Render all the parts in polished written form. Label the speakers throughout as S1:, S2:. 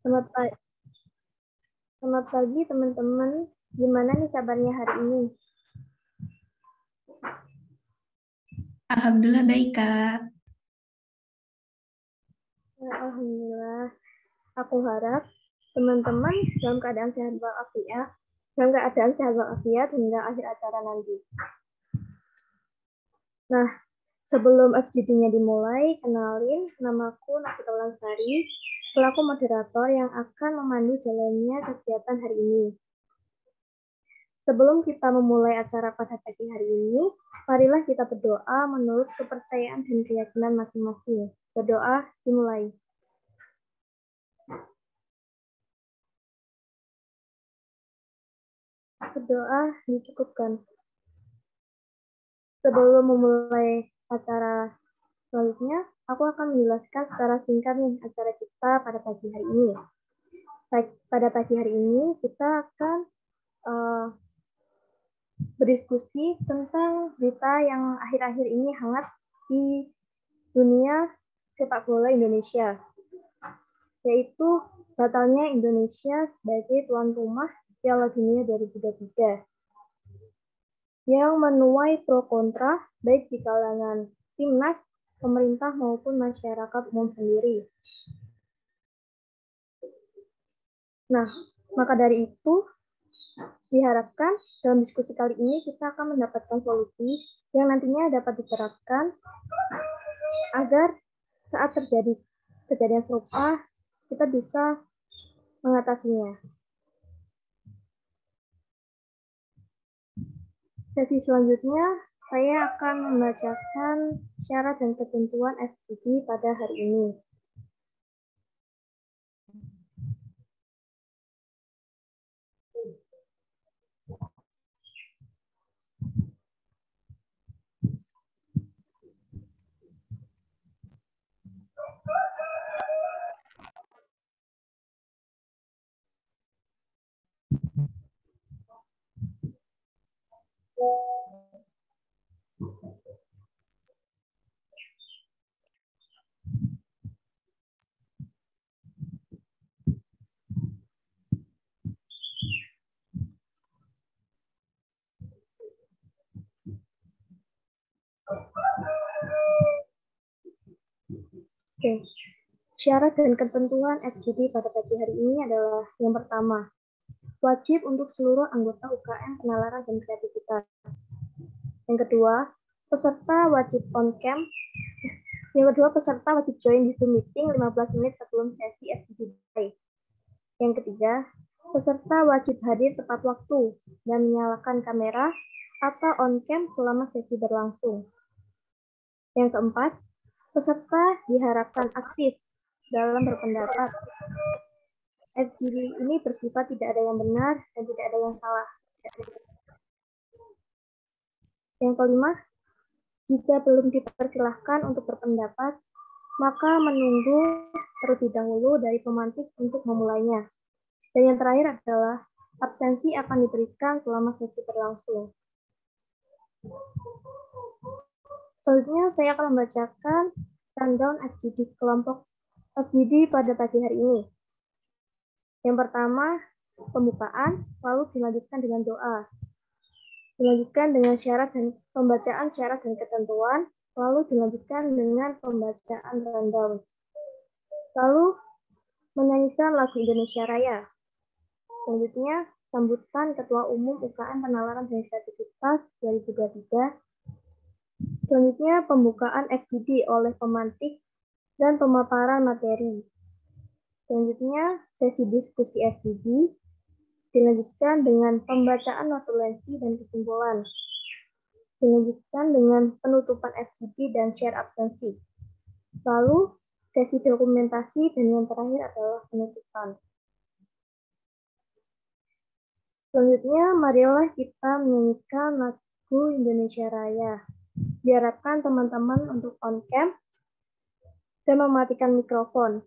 S1: Selamat pagi teman-teman. Gimana nih kabarnya hari ini?
S2: Alhamdulillah baik, Kak.
S1: Ya, alhamdulillah. Aku harap teman-teman dalam keadaan sehat walafiat hingga akhir acara nanti. Nah, sebelum FGD-nya dimulai, kenalin, namaku Nafita Lansari, selaku moderator yang akan memandu jalannya kegiatan hari ini. Sebelum kita memulai acara pada pagi hari ini, marilah kita berdoa menurut kepercayaan dan keyakinan masing-masing. Berdoa dimulai. Berdoa dicukupkan. Sebelum memulai acara selanjutnya, aku akan menjelaskan secara singkat nih acara kita pada pagi hari ini. Pada pagi hari ini kita akan berdiskusi tentang berita yang akhir-akhir ini hangat di dunia sepak bola Indonesia, yaitu batalnya Indonesia sebagai tuan rumah Piala Dunia 2023 yang menuai pro kontra baik di kalangan timnas, pemerintah maupun masyarakat umum sendiri. Nah, maka dari itu diharapkan dalam diskusi kali ini kita akan mendapatkan solusi yang nantinya dapat diterapkan agar saat terjadi kejadian serupa kita bisa mengatasinya. Sesi selanjutnya, saya akan membacakan syarat dan ketentuan FGD pada hari ini. Oke. Syarat dan ketentuan FGD pada pagi hari ini adalah yang pertama, wajib untuk seluruh anggota UKM penalaran dan kreativitas. Yang kedua, peserta wajib on cam. Yang kedua, peserta wajib join di Zoom meeting 15 menit sebelum sesi FGD dimulai. Yang ketiga, peserta wajib hadir tepat waktu dan menyalakan kamera atau on cam selama sesi berlangsung. Yang keempat, peserta diharapkan aktif dalam berpendapat. FGD ini bersifat tidak ada yang benar dan tidak ada yang salah. Yang kelima, jika belum dipersilahkan untuk berpendapat, maka menunggu terlebih dahulu dari pemantik untuk memulainya. Dan yang terakhir adalah absensi akan diberikan selama sesi berlangsung. Selanjutnya saya akan membacakan rundown FGD kelompok FGD pada pagi hari ini. Yang pertama, pembukaan, lalu dilanjutkan dengan doa. Dilanjutkan dengan pembacaan syarat dan ketentuan, lalu dilanjutkan dengan pembacaan rundown. Lalu menyanyikan lagu Indonesia Raya. Selanjutnya, sambutan Ketua Umum UKM Penalaran dan Kreativitas 2023. Selanjutnya, pembukaan FGD oleh pemantik dan pemaparan materi. Selanjutnya, sesi diskusi FGD dilanjutkan dengan pembacaan notulensi dan kesimpulan. Dilanjutkan dengan penutupan FGD dan share absensi. Lalu, sesi dokumentasi dan yang terakhir adalah penutupan. Selanjutnya, marilah kita menyanyikan lagu Indonesia Raya. Diharapkan teman-teman untuk on cam dan mematikan mikrofon.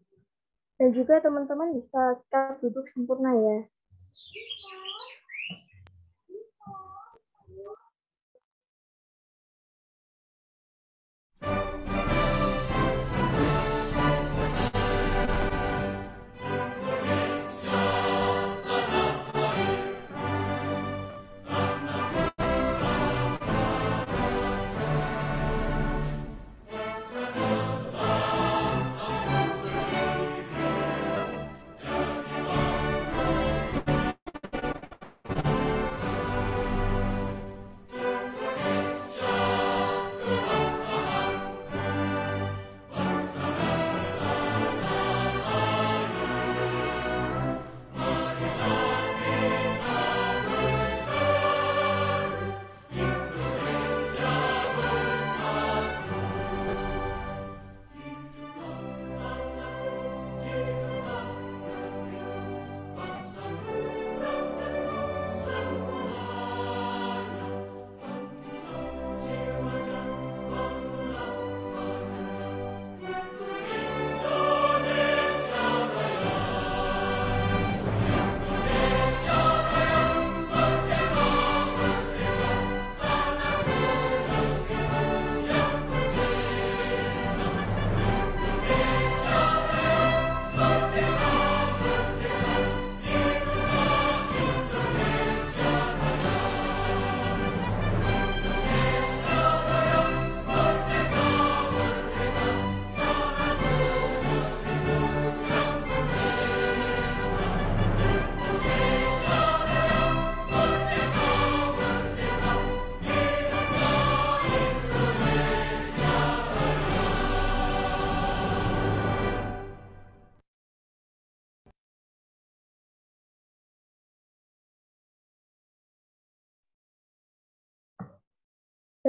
S1: Dan juga teman-teman bisa tetap duduk sempurna ya.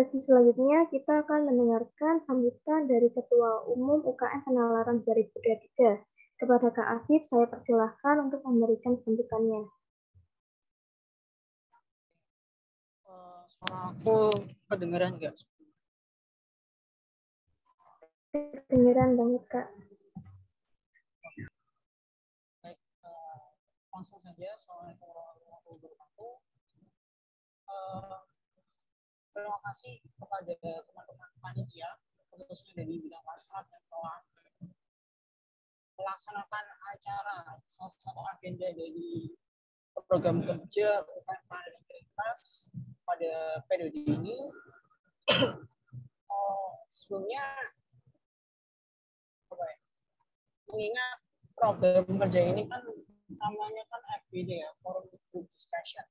S1: Sesi selanjutnya kita akan mendengarkan sambutan dari Ketua Umum UKM Penalaran 2023. Kepada Kak Afif, saya persilahkan untuk memberikan sambutannya.
S2: Suara aku kedengeran nggak?
S1: Kedengeran banget, Kak.
S2: Baik, langsung saja. Assalamualaikum warahmatullahi wabarakatuh. Terima kasih kepada teman-teman panitia, khususnya dari bidang masyarakat yang telah melaksanakan acara salah satu agenda dari program kerja UKM Penalaran Integritas pada periode ini. Sebelumnya, mengingat program kerja ini kan namanya kan FGD ya, Forum Group Discussion.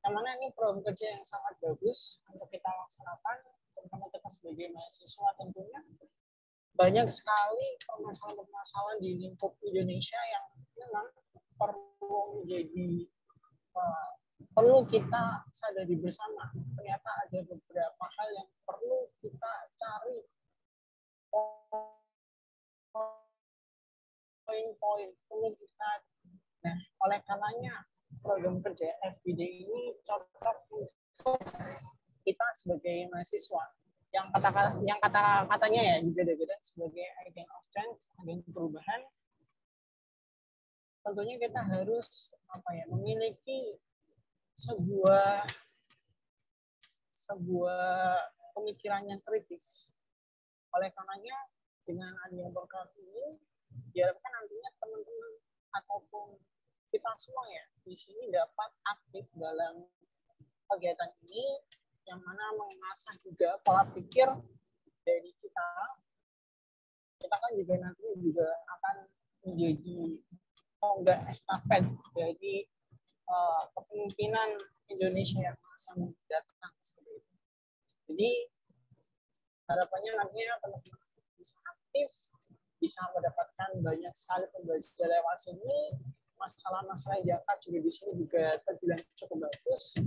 S2: Yang mana ini program kerja yang sangat bagus untuk kita laksanakan, terutama kita sebagai mahasiswa tentunya. Banyak sekali permasalahan-permasalahan di lingkup Indonesia yang memang perlu menjadi perlu kita sadari bersama. Ternyata ada beberapa hal yang perlu kita cari poin-poin perlu kita. Nah, oleh karenanya program kerja FGD ini cocok untuk kita sebagai mahasiswa yang katanya ya juga sebagai agent of change, agen perubahan. Tentunya kita harus memiliki sebuah pemikiran yang kritis. Oleh karenanya dengan adanya program ini diharapkan nantinya teman-teman ataupun kita semua ya di sini dapat aktif dalam kegiatan ini, yang mana mengasah juga pola pikir dari kita. Kita kan juga nanti juga akan menjadi tonggak estafet dari kepemimpinan Indonesia yang masa mendatang seperti itu. Jadi harapannya nantinya teman-teman bisa aktif, bisa mendapatkan banyak sekali pembelajaran lewat sini. Masalah-masalah yang diangkat juga di sini juga terbilang cukup bagus.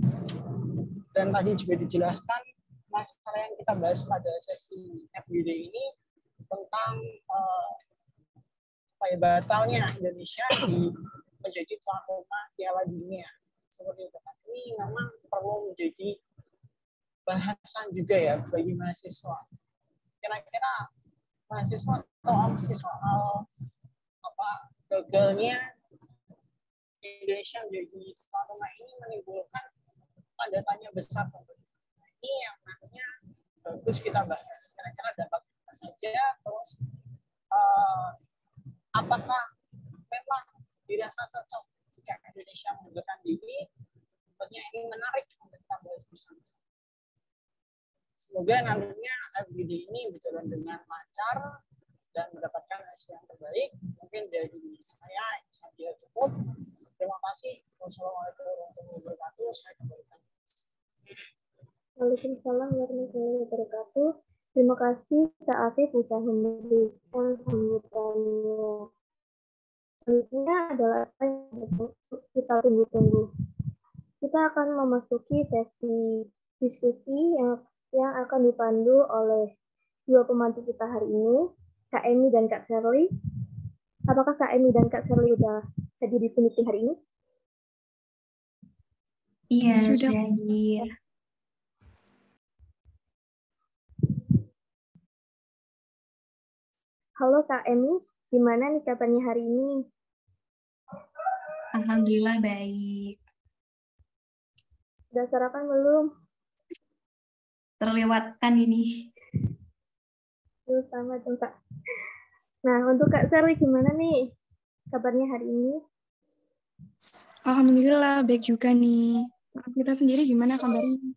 S2: Dan tadi juga dijelaskan masalah yang kita bahas pada sesi FGD ini tentang batalnya Indonesia menjadi tuan rumah Piala Dunia. Seperti itu. Ini memang perlu menjadi bahasan juga ya bagi mahasiswa. Kira-kira mahasiswa atau opsi soal gagalnya Indonesia menjadi tuan rumah ini menimbulkan tanda tanya besar. Ini yang nantinya bagus kita bahas. Kira-kira dapat apa saja, terus apakah memang dirasa cocok jika Indonesia mengundurkan diri? Tentunya ini menarik untuk kita bahas bersama. Semoga nantinya FGD ini berjalan dengan lancar dan mendapatkan hasil yang terbaik. Mungkin dari saya saja cukup. Terima kasih. Wassalamualaikum warahmatullahi wabarakatuh. Saya kembalikan.
S1: Waalaikumsalam warahmatullahi wabarakatuh. Terima kasih Kak Afif sudah memberikan sambutannya. Selanjutnya adalah apa yang kita tunggu-tunggu. Kita akan memasuki sesi diskusi yang akan dipandu oleh dua pemandu kita hari ini, Kak Emi dan Kak Shirley. Apakah Kak Emi dan Kak Shirley sudah hadir di meeting hari ini?
S3: Iya, sudah hadir.
S1: Halo Kak Emi, gimana nih kabarnya hari ini?
S3: Alhamdulillah baik.
S1: Sudah sarapan belum?
S3: Terlewatkan ini.
S1: Sama dong Kak. Nah, untuk Kak Shirley gimana nih kabarnya hari ini?
S4: Alhamdulillah baik juga nih. Kita sendiri gimana kabarnya?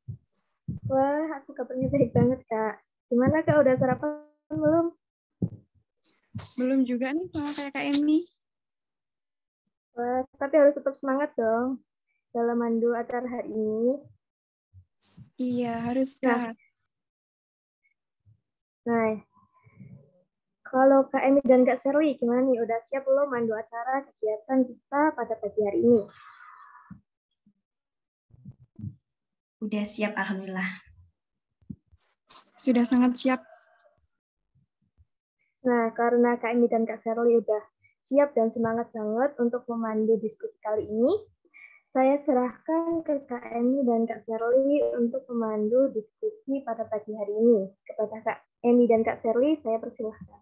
S1: Wah, aku kabarnya baik banget Kak. Gimana Kak, udah sarapan belum?
S4: Belum juga nih sama kayak Kak Emi.
S1: Wah, tapi harus tetap semangat dong dalam mandu acara hari ini.
S4: Iya, harus Kak.
S1: Nah, kalau Kak Emi dan Kak Shirley, gimana nih? Udah siap belum mandu acara kegiatan kita pada pagi hari ini?
S3: Udah siap, Alhamdulillah.
S4: Sudah sangat siap.
S1: Nah, karena Kak Emi dan Kak Sherly udah siap dan semangat banget untuk memandu diskusi kali ini, saya serahkan ke Kak Emi dan Kak Sherly untuk memandu diskusi pada pagi hari ini. Kepada Kak Emi dan Kak Sherly, saya persilahkan.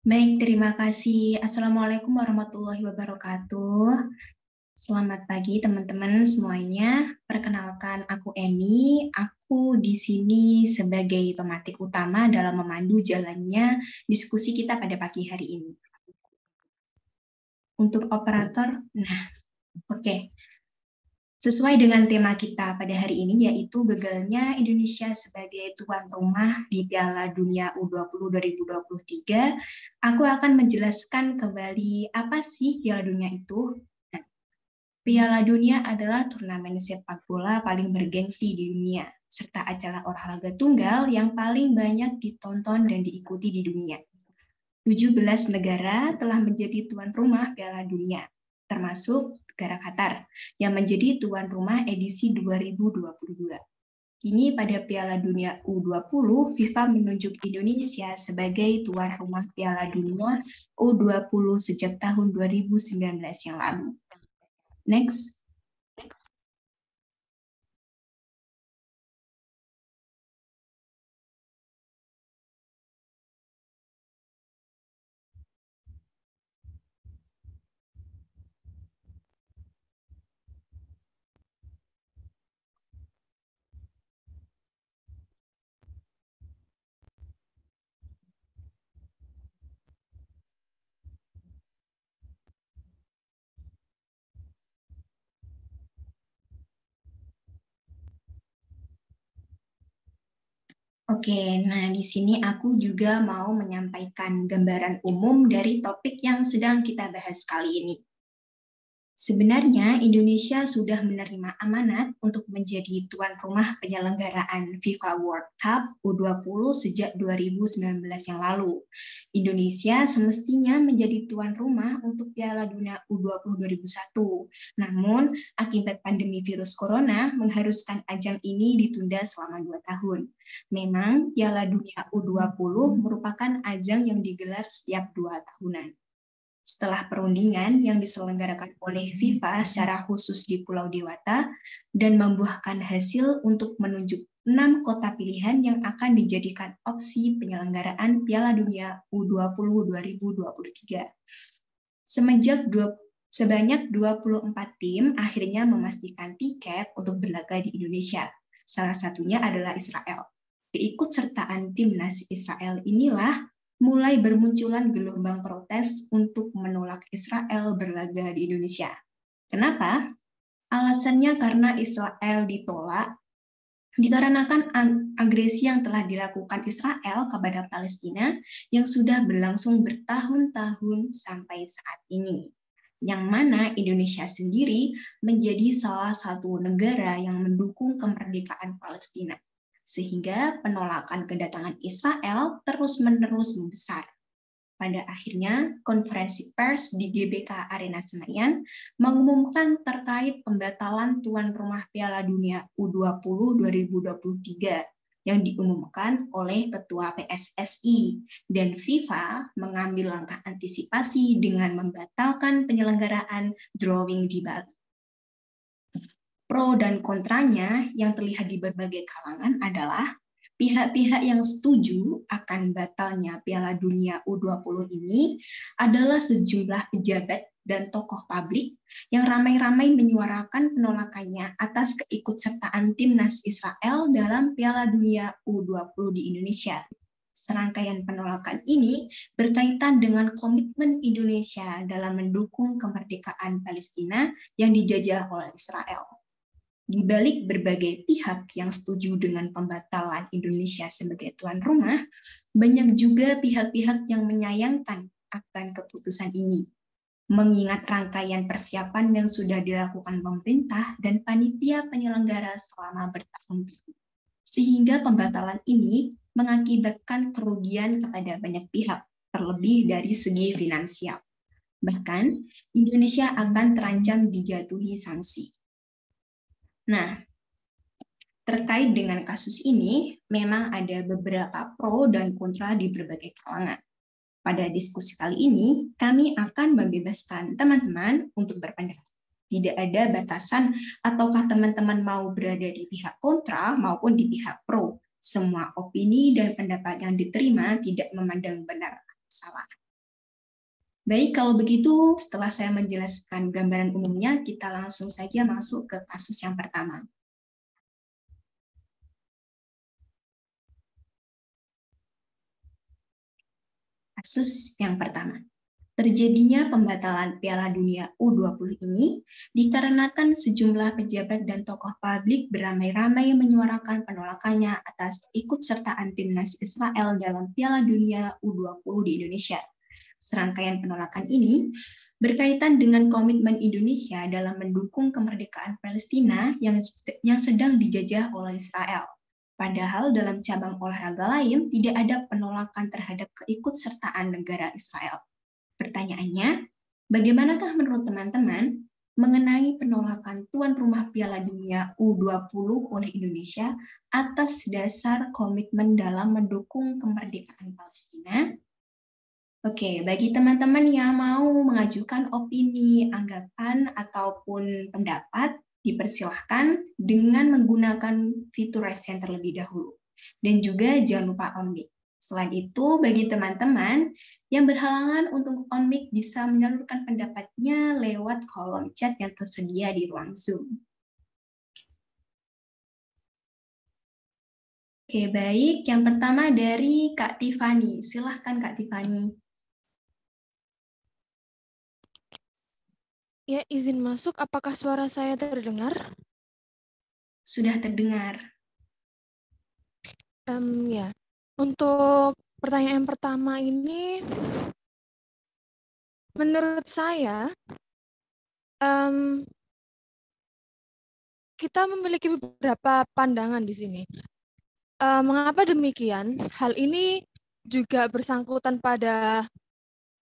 S3: Baik, terima kasih. Assalamualaikum warahmatullahi wabarakatuh. Selamat pagi teman-teman semuanya. Perkenalkan, aku Emi. Aku di sini sebagai pematik utama dalam memandu jalannya diskusi kita pada pagi hari ini. Untuk operator, oke. Sesuai dengan tema kita pada hari ini, yaitu gagalnya Indonesia sebagai tuan rumah di Piala Dunia U20 2023, aku akan menjelaskan kembali apa sih Piala Dunia itu. Piala Dunia adalah turnamen sepak bola paling bergengsi di dunia, serta acara olahraga tunggal yang paling banyak ditonton dan diikuti di dunia. 17 negara telah menjadi tuan rumah Piala Dunia, termasuk negara Qatar, yang menjadi tuan rumah edisi 2022. Kini pada Piala Dunia U20, FIFA menunjuk Indonesia sebagai tuan rumah Piala Dunia U20 sejak tahun 2019 yang lalu. Next. Oke, nah di sini aku juga mau menyampaikan gambaran umum dari topik yang sedang kita bahas kali ini. Sebenarnya Indonesia sudah menerima amanat untuk menjadi tuan rumah penyelenggaraan FIFA World Cup U20 sejak 2019 yang lalu. Indonesia semestinya menjadi tuan rumah untuk Piala Dunia U20 2001. Namun, akibat pandemi virus corona mengharuskan ajang ini ditunda selama 2 tahun. Memang Piala Dunia U20 merupakan ajang yang digelar setiap 2 tahunan. Setelah perundingan yang diselenggarakan oleh FIFA secara khusus di Pulau Dewata dan membuahkan hasil untuk menunjuk 6 kota pilihan yang akan dijadikan opsi penyelenggaraan Piala Dunia U20 2023. Sebanyak 24 tim akhirnya memastikan tiket untuk berlaga di Indonesia. Salah satunya adalah Israel. Keikutsertaan timnas Israel inilah mulai bermunculan gelombang protes untuk menolak Israel berlaga di Indonesia. Kenapa? Alasannya karena Israel ditolak dikarenakan agresi yang telah dilakukan Israel kepada Palestina yang sudah berlangsung bertahun-tahun sampai saat ini. Yang mana Indonesia sendiri menjadi salah satu negara yang mendukung kemerdekaan Palestina. Sehingga penolakan kedatangan Israel terus-menerus membesar. Pada akhirnya, konferensi pers di GBK Arena Senayan mengumumkan terkait pembatalan tuan rumah Piala Dunia U20 2023 yang diumumkan oleh Ketua PSSI, dan FIFA mengambil langkah antisipasi dengan membatalkan penyelenggaraan drawing di Bali. Pro dan kontranya yang terlihat di berbagai kalangan adalah pihak-pihak yang setuju akan batalnya Piala Dunia U20 ini adalah sejumlah pejabat dan tokoh publik yang ramai-ramai menyuarakan penolakannya atas keikutsertaan timnas Israel dalam Piala Dunia U20 di Indonesia. Serangkaian penolakan ini berkaitan dengan komitmen Indonesia dalam mendukung kemerdekaan Palestina yang dijajah oleh Israel. Di balik berbagai pihak yang setuju dengan pembatalan Indonesia sebagai tuan rumah, banyak juga pihak-pihak yang menyayangkan akan keputusan ini, mengingat rangkaian persiapan yang sudah dilakukan pemerintah dan panitia penyelenggara selama bertahun-tahun. Sehingga pembatalan ini mengakibatkan kerugian kepada banyak pihak, terlebih dari segi finansial. Bahkan, Indonesia akan terancam dijatuhi sanksi. Nah, Terkait dengan kasus ini, memang ada beberapa pro dan kontra di berbagai kalangan. Pada diskusi kali ini, kami akan membebaskan teman-teman untuk berpendapat. Tidak ada batasan ataukah teman-teman mau berada di pihak kontra maupun di pihak pro. Semua opini dan pendapat yang diterima tidak memandang benar atau salah. Baik, kalau begitu setelah saya menjelaskan gambaran umumnya, kita langsung saja masuk ke kasus yang pertama. Kasus yang pertama, terjadinya pembatalan Piala Dunia U20 ini dikarenakan sejumlah pejabat dan tokoh publik beramai-ramai menyuarakan penolakannya atas ikutsertaan timnas Israel dalam Piala Dunia U20 di Indonesia. Serangkaian penolakan ini berkaitan dengan komitmen Indonesia dalam mendukung kemerdekaan Palestina yang sedang dijajah oleh Israel. Padahal dalam cabang olahraga lain tidak ada penolakan terhadap keikutsertaan negara Israel. Pertanyaannya, bagaimanakah menurut teman-teman mengenai penolakan tuan rumah Piala Dunia U20 oleh Indonesia atas dasar komitmen dalam mendukung kemerdekaan Palestina? Oke, bagi teman-teman yang mau mengajukan opini, anggapan, ataupun pendapat, dipersilahkan dengan menggunakan fitur raise hand terlebih dahulu. Dan juga jangan lupa on mic. Selain itu, bagi teman-teman yang berhalangan untuk on mic bisa menyalurkan pendapatnya lewat kolom chat yang tersedia di ruang Zoom. Oke, baik. Yang pertama dari Kak Tiffany. Silahkan Kak Tiffany.
S4: Ya, izin masuk. Apakah suara saya terdengar?
S3: Sudah terdengar.
S4: Ya, untuk pertanyaan pertama ini, menurut saya, kita memiliki beberapa pandangan di sini. Mengapa demikian? Hal ini juga bersangkutan pada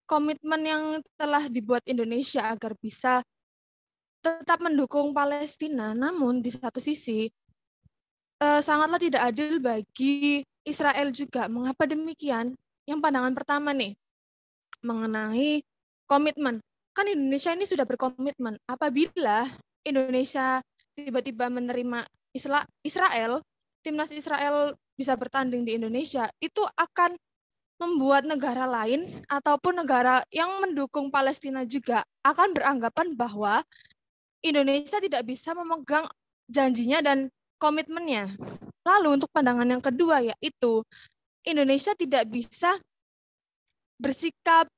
S4: komitmen yang telah dibuat Indonesia agar bisa tetap mendukung Palestina, namun di satu sisi sangatlah tidak adil bagi Israel juga. Mengapa demikian? Yang pandangan pertama nih, mengenai komitmen. Kan Indonesia ini sudah berkomitmen. Apabila Indonesia tiba-tiba menerima Israel, timnas Israel bisa bertanding di Indonesia, itu akan membuat negara lain ataupun negara yang mendukung Palestina juga akan beranggapan bahwa Indonesia tidak bisa memegang janjinya dan komitmennya. Lalu untuk pandangan yang kedua yaitu Indonesia tidak bisa bersikap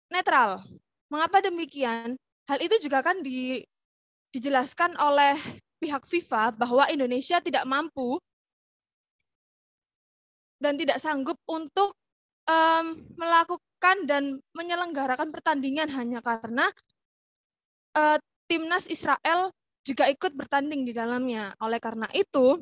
S4: netral. Mengapa demikian? Hal itu juga kan dijelaskan oleh pihak FIFA bahwa Indonesia tidak mampu dan tidak sanggup untuk melakukan dan menyelenggarakan pertandingan hanya karena timnas Israel juga ikut bertanding di dalamnya. Oleh karena itu,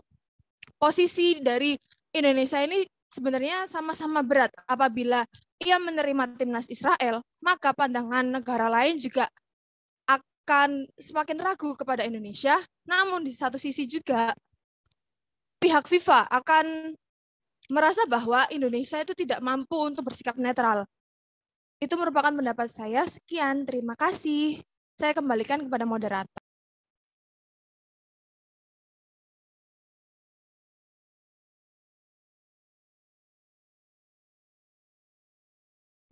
S4: posisi dari Indonesia ini sebenarnya sama-sama berat. Apabila ia menerima timnas Israel, maka pandangan negara lain juga akan semakin ragu kepada Indonesia. Namun di satu sisi juga pihak FIFA akan merasa bahwa Indonesia itu tidak mampu untuk bersikap netral. Itu merupakan pendapat saya. Sekian, terima kasih. Saya kembalikan kepada moderator.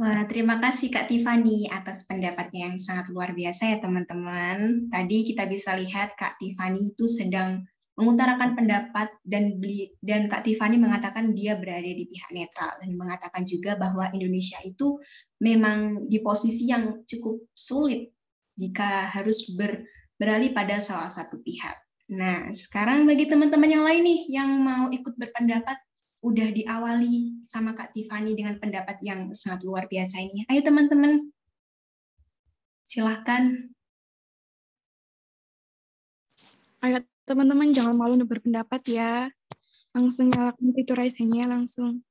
S3: Wah, terima kasih Kak Tiffany atas pendapatnya yang sangat luar biasa ya teman-teman. Tadi kita bisa lihat Kak Tiffany itu sedang mengutarakan pendapat dan Kak Tiffany mengatakan dia berada di pihak netral dan mengatakan juga bahwa Indonesia itu memang di posisi yang cukup sulit jika harus beralih pada salah satu pihak. Nah, sekarang bagi teman-teman yang lain nih yang mau ikut berpendapat, udah diawali sama Kak Tiffany dengan pendapat yang sangat luar biasa ini. Ayo teman-teman, silahkan.
S4: Ayo teman-teman jangan malu untuk berpendapat ya. Langsung nyalakan fitur raise hand-nya langsung.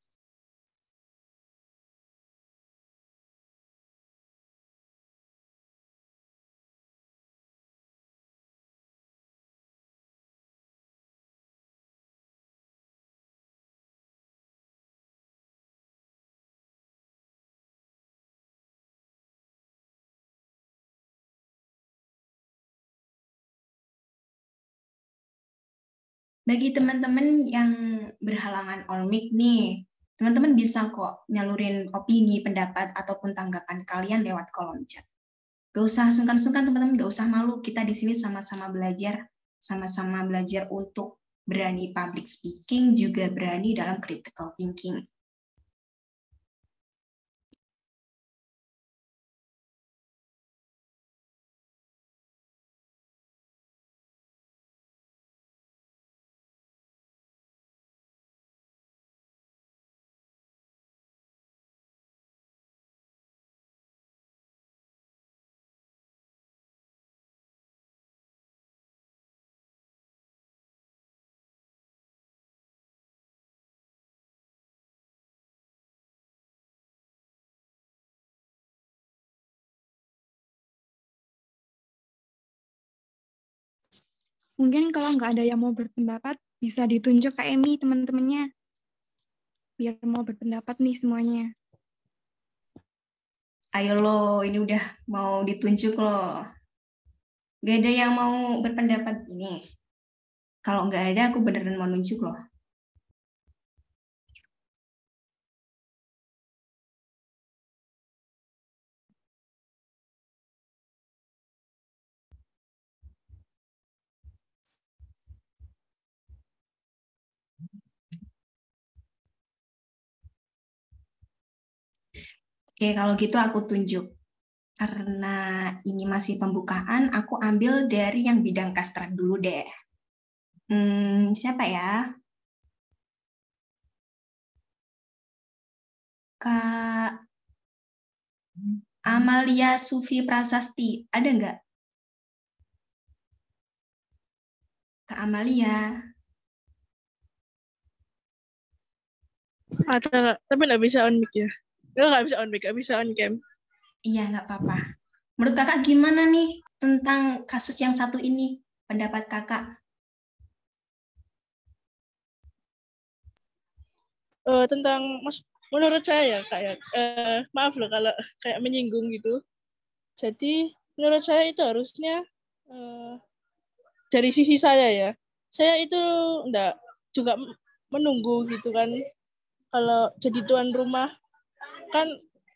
S3: Bagi teman-teman yang berhalangan on mic nih, teman-teman bisa kok nyalurin opini, pendapat, ataupun tanggapan kalian lewat kolom chat. Gak usah sungkan-sungkan teman-teman, gak usah malu. Kita di sini sama-sama belajar untuk berani public speaking, juga berani dalam critical thinking.
S5: Mungkin kalau nggak ada yang mau berpendapat, bisa ditunjuk ke Emi teman-temannya. Biar mau berpendapat nih semuanya.
S3: Ayo lo, ini udah mau ditunjuk lo. Gak ada yang mau berpendapat ini. Kalau nggak ada, aku beneran mau nunjuk loh. Oke, kalau gitu aku tunjuk. Karena ini masih pembukaan, aku ambil dari yang bidang kastrat dulu deh. Siapa ya? Kak Amalia Sufi Prasasti, ada nggak? Kak Amalia.
S6: Ada, tapi nggak bisa on mic ya. Nggak bisa on mic, nggak bisa on cam.
S3: Iya, nggak apa-apa. Menurut kakak gimana nih tentang kasus yang satu ini? Pendapat kakak?
S6: Tentang menurut saya kayak maaf loh kalau kayak menyinggung gitu. Jadi menurut saya itu harusnya dari sisi saya ya. Saya itu enggak juga menunggu gitu kan. Kalau jadi tuan rumah kan,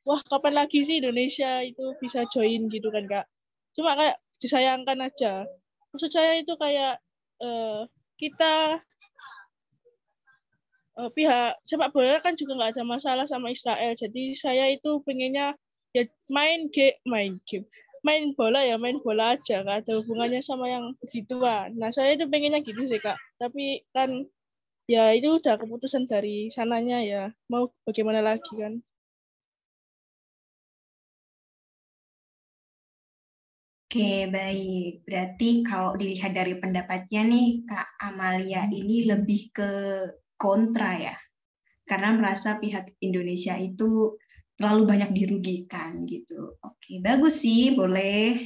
S6: wah kapan lagi sih Indonesia itu bisa join gitu kan Kak. Cuma kayak disayangkan aja. Maksud saya itu kayak kita pihak sepak bola kan juga nggak ada masalah sama Israel. Jadi saya itu pengennya ya main bola ya main bola aja, nggak ada hubungannya sama yang begituan. Nah saya itu pengennya gitu sih Kak. Tapi kan ya itu udah keputusan dari sananya ya. Mau bagaimana lagi kan?
S3: Oke, baik. Berarti kalau dilihat dari pendapatnya nih, Kak Amalia ini lebih ke kontra ya. Karena merasa pihak Indonesia itu terlalu banyak dirugikan gitu. Oke, bagus sih, boleh.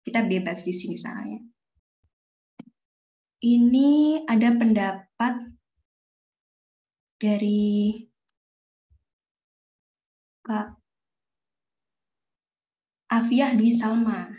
S3: Kita bebas di sini soalnya. Ini ada pendapat dari Kak Afiah Dwi Salma.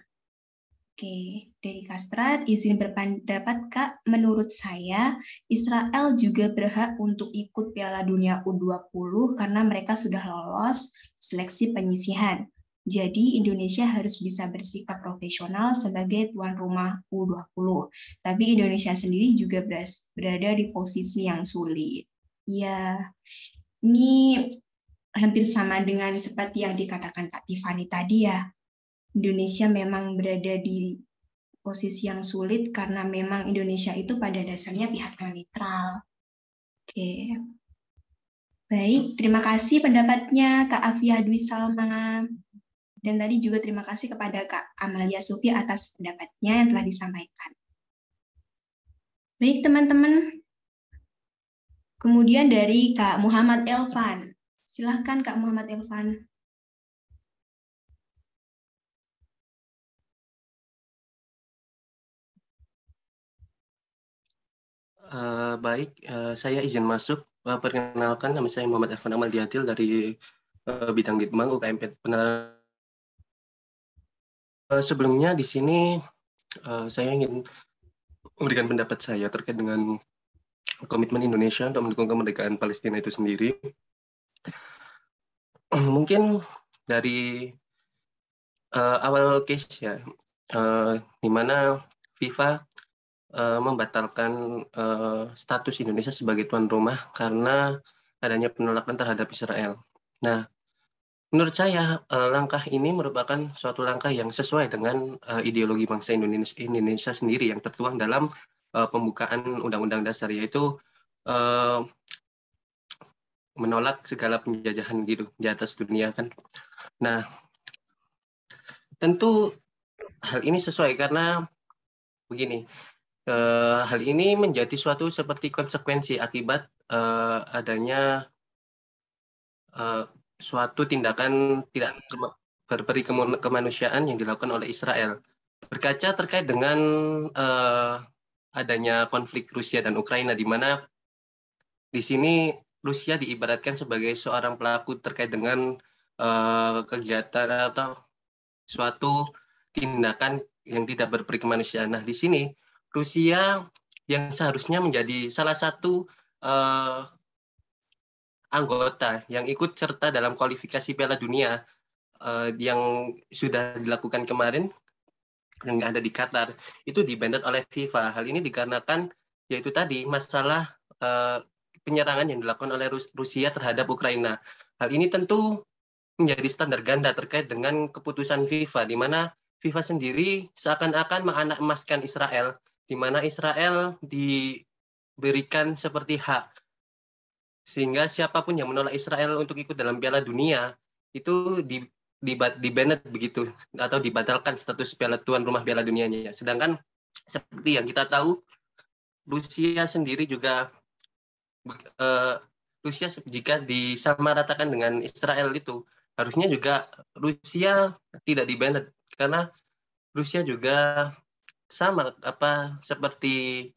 S3: Oke, dari Kastrat, izin berpendapat Kak, menurut saya Israel juga berhak untuk ikut Piala Dunia U20 karena mereka sudah lolos seleksi penyisihan. Jadi Indonesia harus bisa bersikap profesional sebagai tuan rumah U20. Tapi Indonesia sendiri juga berada di posisi yang sulit. Ya, ini hampir sama dengan seperti yang dikatakan Kak Tiffany tadi ya. Indonesia memang berada di posisi yang sulit karena memang Indonesia itu pada dasarnya pihak yang netral. Oke. Baik, terima kasih pendapatnya Kak Afia Dwi Salma. Dan tadi juga terima kasih kepada Kak Amalia Sufi atas pendapatnya yang telah disampaikan. Baik teman-teman. Kemudian dari Kak Muhammad Elvan. Silahkan Kak Muhammad Elvan.
S7: Baik, saya izin masuk. Perkenalkan, nama saya Muhammad Evan Ahmad Diatil dari bidang Litbang UKM Penalaran. Sebelumnya di sini saya ingin memberikan pendapat saya terkait dengan komitmen Indonesia untuk mendukung kemerdekaan Palestina itu sendiri. Mungkin dari awal case ya, di mana FIFA membatalkan status Indonesia sebagai tuan rumah karena adanya penolakan terhadap Israel. Nah, menurut saya langkah ini merupakan suatu langkah yang sesuai dengan ideologi bangsa Indonesia sendiri yang tertuang dalam pembukaan Undang-Undang Dasar, yaitu menolak segala penjajahan gitu di atas dunia kan. Nah, tentu hal ini sesuai karena begini, hal ini menjadi suatu seperti konsekuensi akibat adanya suatu tindakan tidak berperi kemanusiaan yang dilakukan oleh Israel. Berkaca terkait dengan adanya konflik Rusia dan Ukraina, di mana di sini Rusia diibaratkan sebagai seorang pelaku terkait dengan kegiatan atau suatu tindakan yang tidak berperi kemanusiaan. Nah, di sini Rusia yang seharusnya menjadi salah satu anggota yang ikut serta dalam kualifikasi Piala Dunia yang sudah dilakukan kemarin yang ada di Qatar, itu dibanned oleh FIFA. Hal ini dikarenakan yaitu tadi masalah penyerangan yang dilakukan oleh Rusia terhadap Ukraina. Hal ini tentu menjadi standar ganda terkait dengan keputusan FIFA, di mana FIFA sendiri seakan-akan menganak emaskan Israel, di mana Israel diberikan seperti hak, sehingga siapapun yang menolak Israel untuk ikut dalam Piala Dunia itu di-banned begitu, atau dibatalkan status tuan rumah Piala Dunianya. Sedangkan seperti yang kita tahu, Rusia sendiri juga Rusia jika disamaratakan dengan Israel itu harusnya juga Rusia tidak di-banned, karena Rusia juga sama seperti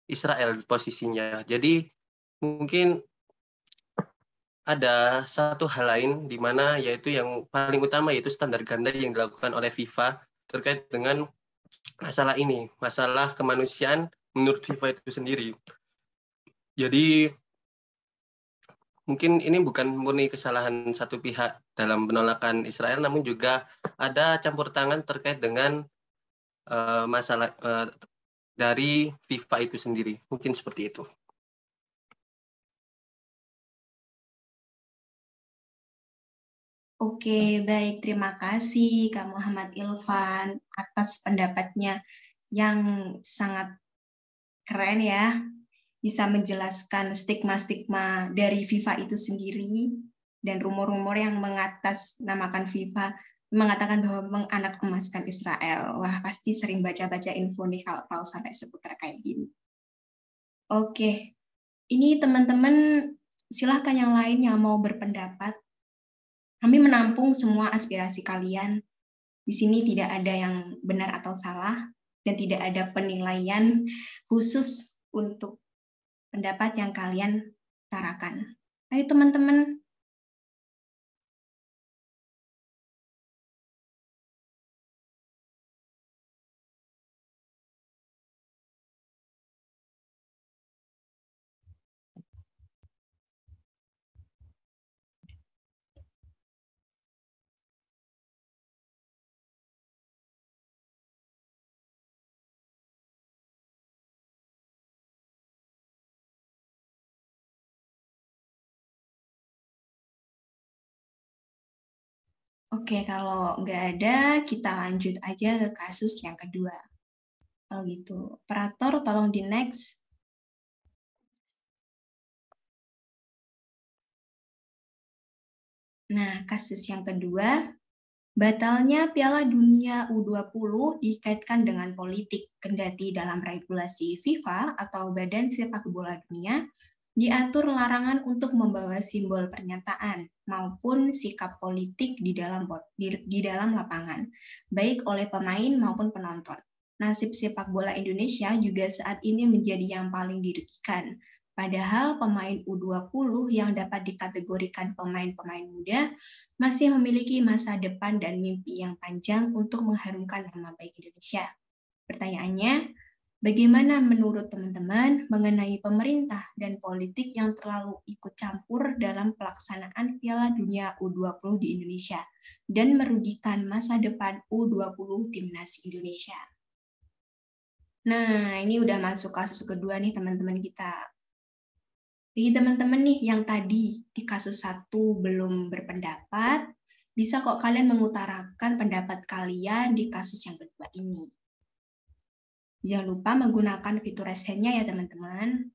S7: Israel posisinya. Jadi mungkin ada satu hal lain di mana yaitu yang paling utama, yaitu standar ganda yang dilakukan oleh FIFA terkait dengan masalah ini, masalah kemanusiaan menurut FIFA itu sendiri. Jadi mungkin ini bukan murni kesalahan satu pihak dalam penolakan Israel, namun juga ada campur tangan terkait dengan masalah dari FIFA itu sendiri. Mungkin seperti itu.
S3: Oke, baik. Terima kasih Kak Muhammad Ilvan atas pendapatnya yang sangat keren ya. Bisa menjelaskan stigma-stigma dari FIFA itu sendiri dan rumor-rumor yang mengatasnamakan FIFA mengatakan bahwa menganak emaskan Israel. Wah, pasti sering baca-baca info nih kalau sampai seputar kayak gini. Oke, ini teman-teman silahkan yang lain yang mau berpendapat. Kami menampung semua aspirasi kalian. Di sini tidak ada yang benar atau salah, dan tidak ada penilaian khusus untuk pendapat yang kalian utarakan. Ayo teman-teman. Oke, kalau nggak ada, kita lanjut aja ke kasus yang kedua. Kalau gitu, operator tolong di next. Nah, kasus yang kedua, batalnya Piala Dunia U20 dikaitkan dengan politik, kendati dalam regulasi FIFA atau Badan Sepak Bola Dunia diatur larangan untuk membawa simbol pernyataan maupun sikap politik di dalam lapangan, baik oleh pemain maupun penonton. Nasib sepak bola Indonesia juga saat ini menjadi yang paling dirugikan. Padahal pemain U20 yang dapat dikategorikan pemain-pemain muda masih memiliki masa depan dan mimpi yang panjang untuk mengharumkan nama baik Indonesia. Pertanyaannya, Bagaimana menurut teman-teman mengenai pemerintah dan politik yang terlalu ikut campur dalam pelaksanaan Piala Dunia U20 di Indonesia dan merugikan masa depan U20 Timnas Indonesia? Nah, ini udah masuk kasus kedua nih teman-teman kita. Bagi teman-teman nih yang tadi di kasus 1 belum berpendapat, bisa kok kalian mengutarakan pendapat kalian di kasus yang kedua ini. Jangan lupa menggunakan fitur raise hand-nya ya teman-teman.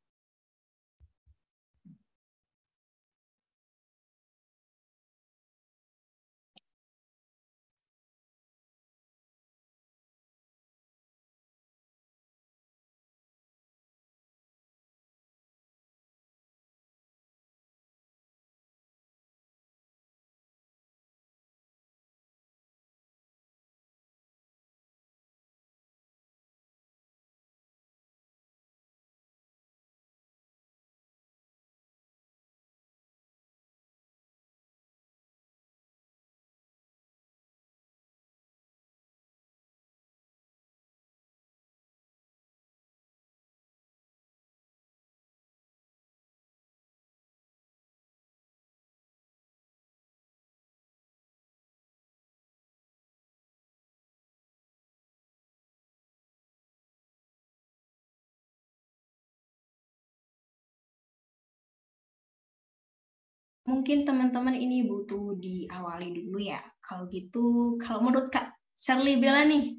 S3: Mungkin teman-teman ini butuh diawali dulu ya. Kalau gitu, kalau menurut Kak Shirley Bella nih,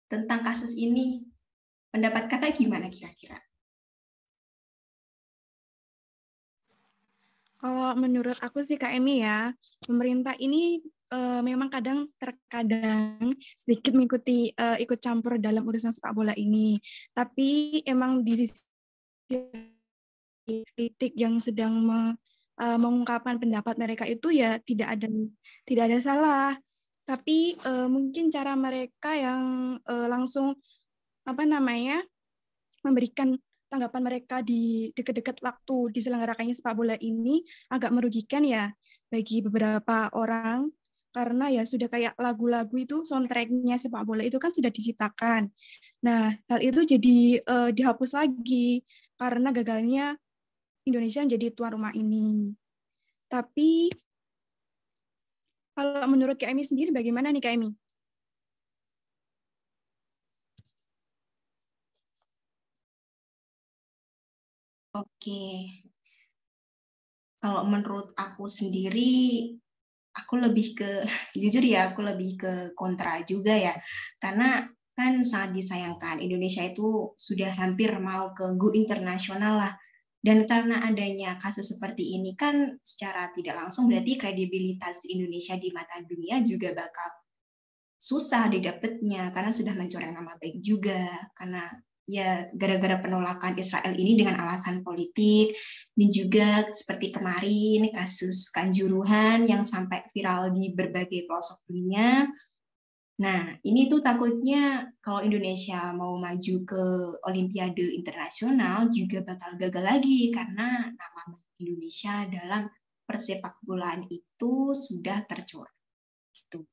S3: tentang kasus ini, pendapat kakak gimana kira-kira?
S5: Kalau menurut aku sih Kak Emi ya, pemerintah ini memang terkadang sedikit mengikuti ikut campur dalam urusan sepak bola ini. Tapi emang di sisi politik yang sedang mengungkapkan pendapat mereka itu ya tidak ada salah. Tapi mungkin cara mereka yang langsung memberikan tanggapan mereka di dekat-dekat waktu diselenggarakannya sepak bola ini agak merugikan ya bagi beberapa orang, karena ya sudah kayak lagu-lagu itu soundtracknya sepak bola itu kan sudah diciptakan. Nah, hal itu jadi dihapus lagi karena gagalnya Indonesia menjadi tuan rumah ini. Tapi kalau menurut Kak Emi sendiri bagaimana nih Kak Emi?
S3: Oke, kalau menurut aku sendiri, aku lebih ke, jujur ya, aku lebih ke kontra juga ya. Karena kan sangat disayangkan, Indonesia itu sudah hampir mau ke go internasional lah. Dan karena adanya kasus seperti ini kan secara tidak langsung berarti kredibilitas Indonesia di mata dunia juga bakal susah didapatnya karena sudah mencoreng nama baik juga. Karena ya gara-gara penolakan Israel ini dengan alasan politik, dan juga seperti kemarin kasus Kanjuruhan yang sampai viral di berbagai pelosok dunia. Nah, ini tuh takutnya kalau Indonesia mau maju ke Olimpiade internasional juga bakal gagal lagi karena nama Indonesia dalam persepak bolaan itu sudah tercoreng. Gitu.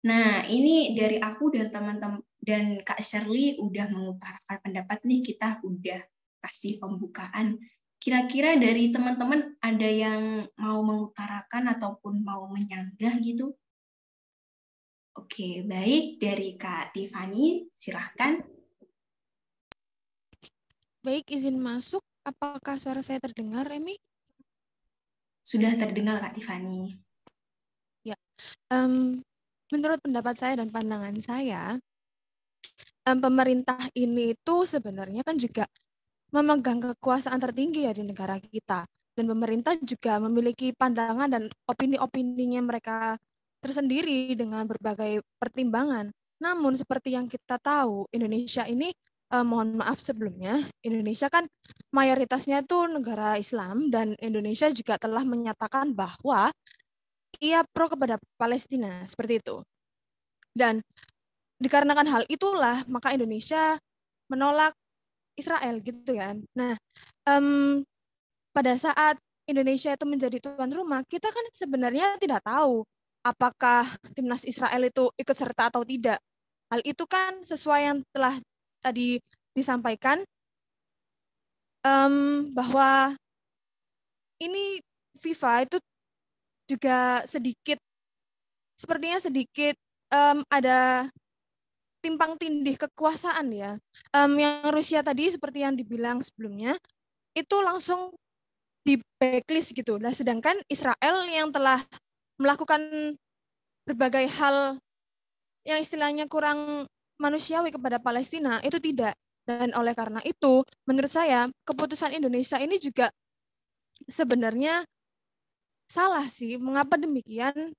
S3: Nah, ini dari aku dan teman-teman dan Kak Shirley udah mengutarakan pendapat nih, kita udah kasih pembukaan. Kira-kira dari teman-teman ada yang mau mengutarakan ataupun mau menyanggah gitu? Oke, baik. Dari Kak Tiffany, silahkan.
S4: Baik, izin masuk. Apakah suara saya terdengar, Emi?
S3: Sudah terdengar, Kak Tiffany.
S4: Ya. Menurut pendapat saya dan pandangan saya, pemerintah ini itu sebenarnya kan juga memegang kekuasaan tertinggi ya di negara kita. Dan pemerintah juga memiliki pandangan dan opini-opininya mereka tersendiri dengan berbagai pertimbangan. Namun seperti yang kita tahu, Indonesia ini, mohon maaf sebelumnya, Indonesia kan mayoritasnya itu negara Islam dan Indonesia juga telah menyatakan bahwa ia pro kepada Palestina, seperti itu. Dan dikarenakan hal itulah, maka Indonesia menolak Israel gitu kan. Nah, pada saat Indonesia itu menjadi tuan rumah, kita kan sebenarnya tidak tahu apakah timnas Israel itu ikut serta atau tidak. Hal itu kan sesuai yang telah tadi disampaikan, bahwa ini FIFA itu juga sepertinya sedikit ada timpang tindih kekuasaan ya. Yang Rusia tadi seperti yang dibilang sebelumnya, itu langsung di backlist gitu. Nah, sedangkan Israel yang telah melakukan berbagai hal yang istilahnya kurang manusiawi kepada Palestina, itu tidak. Dan oleh karena itu, menurut saya, keputusan Indonesia ini juga sebenarnya salah sih. Mengapa demikian?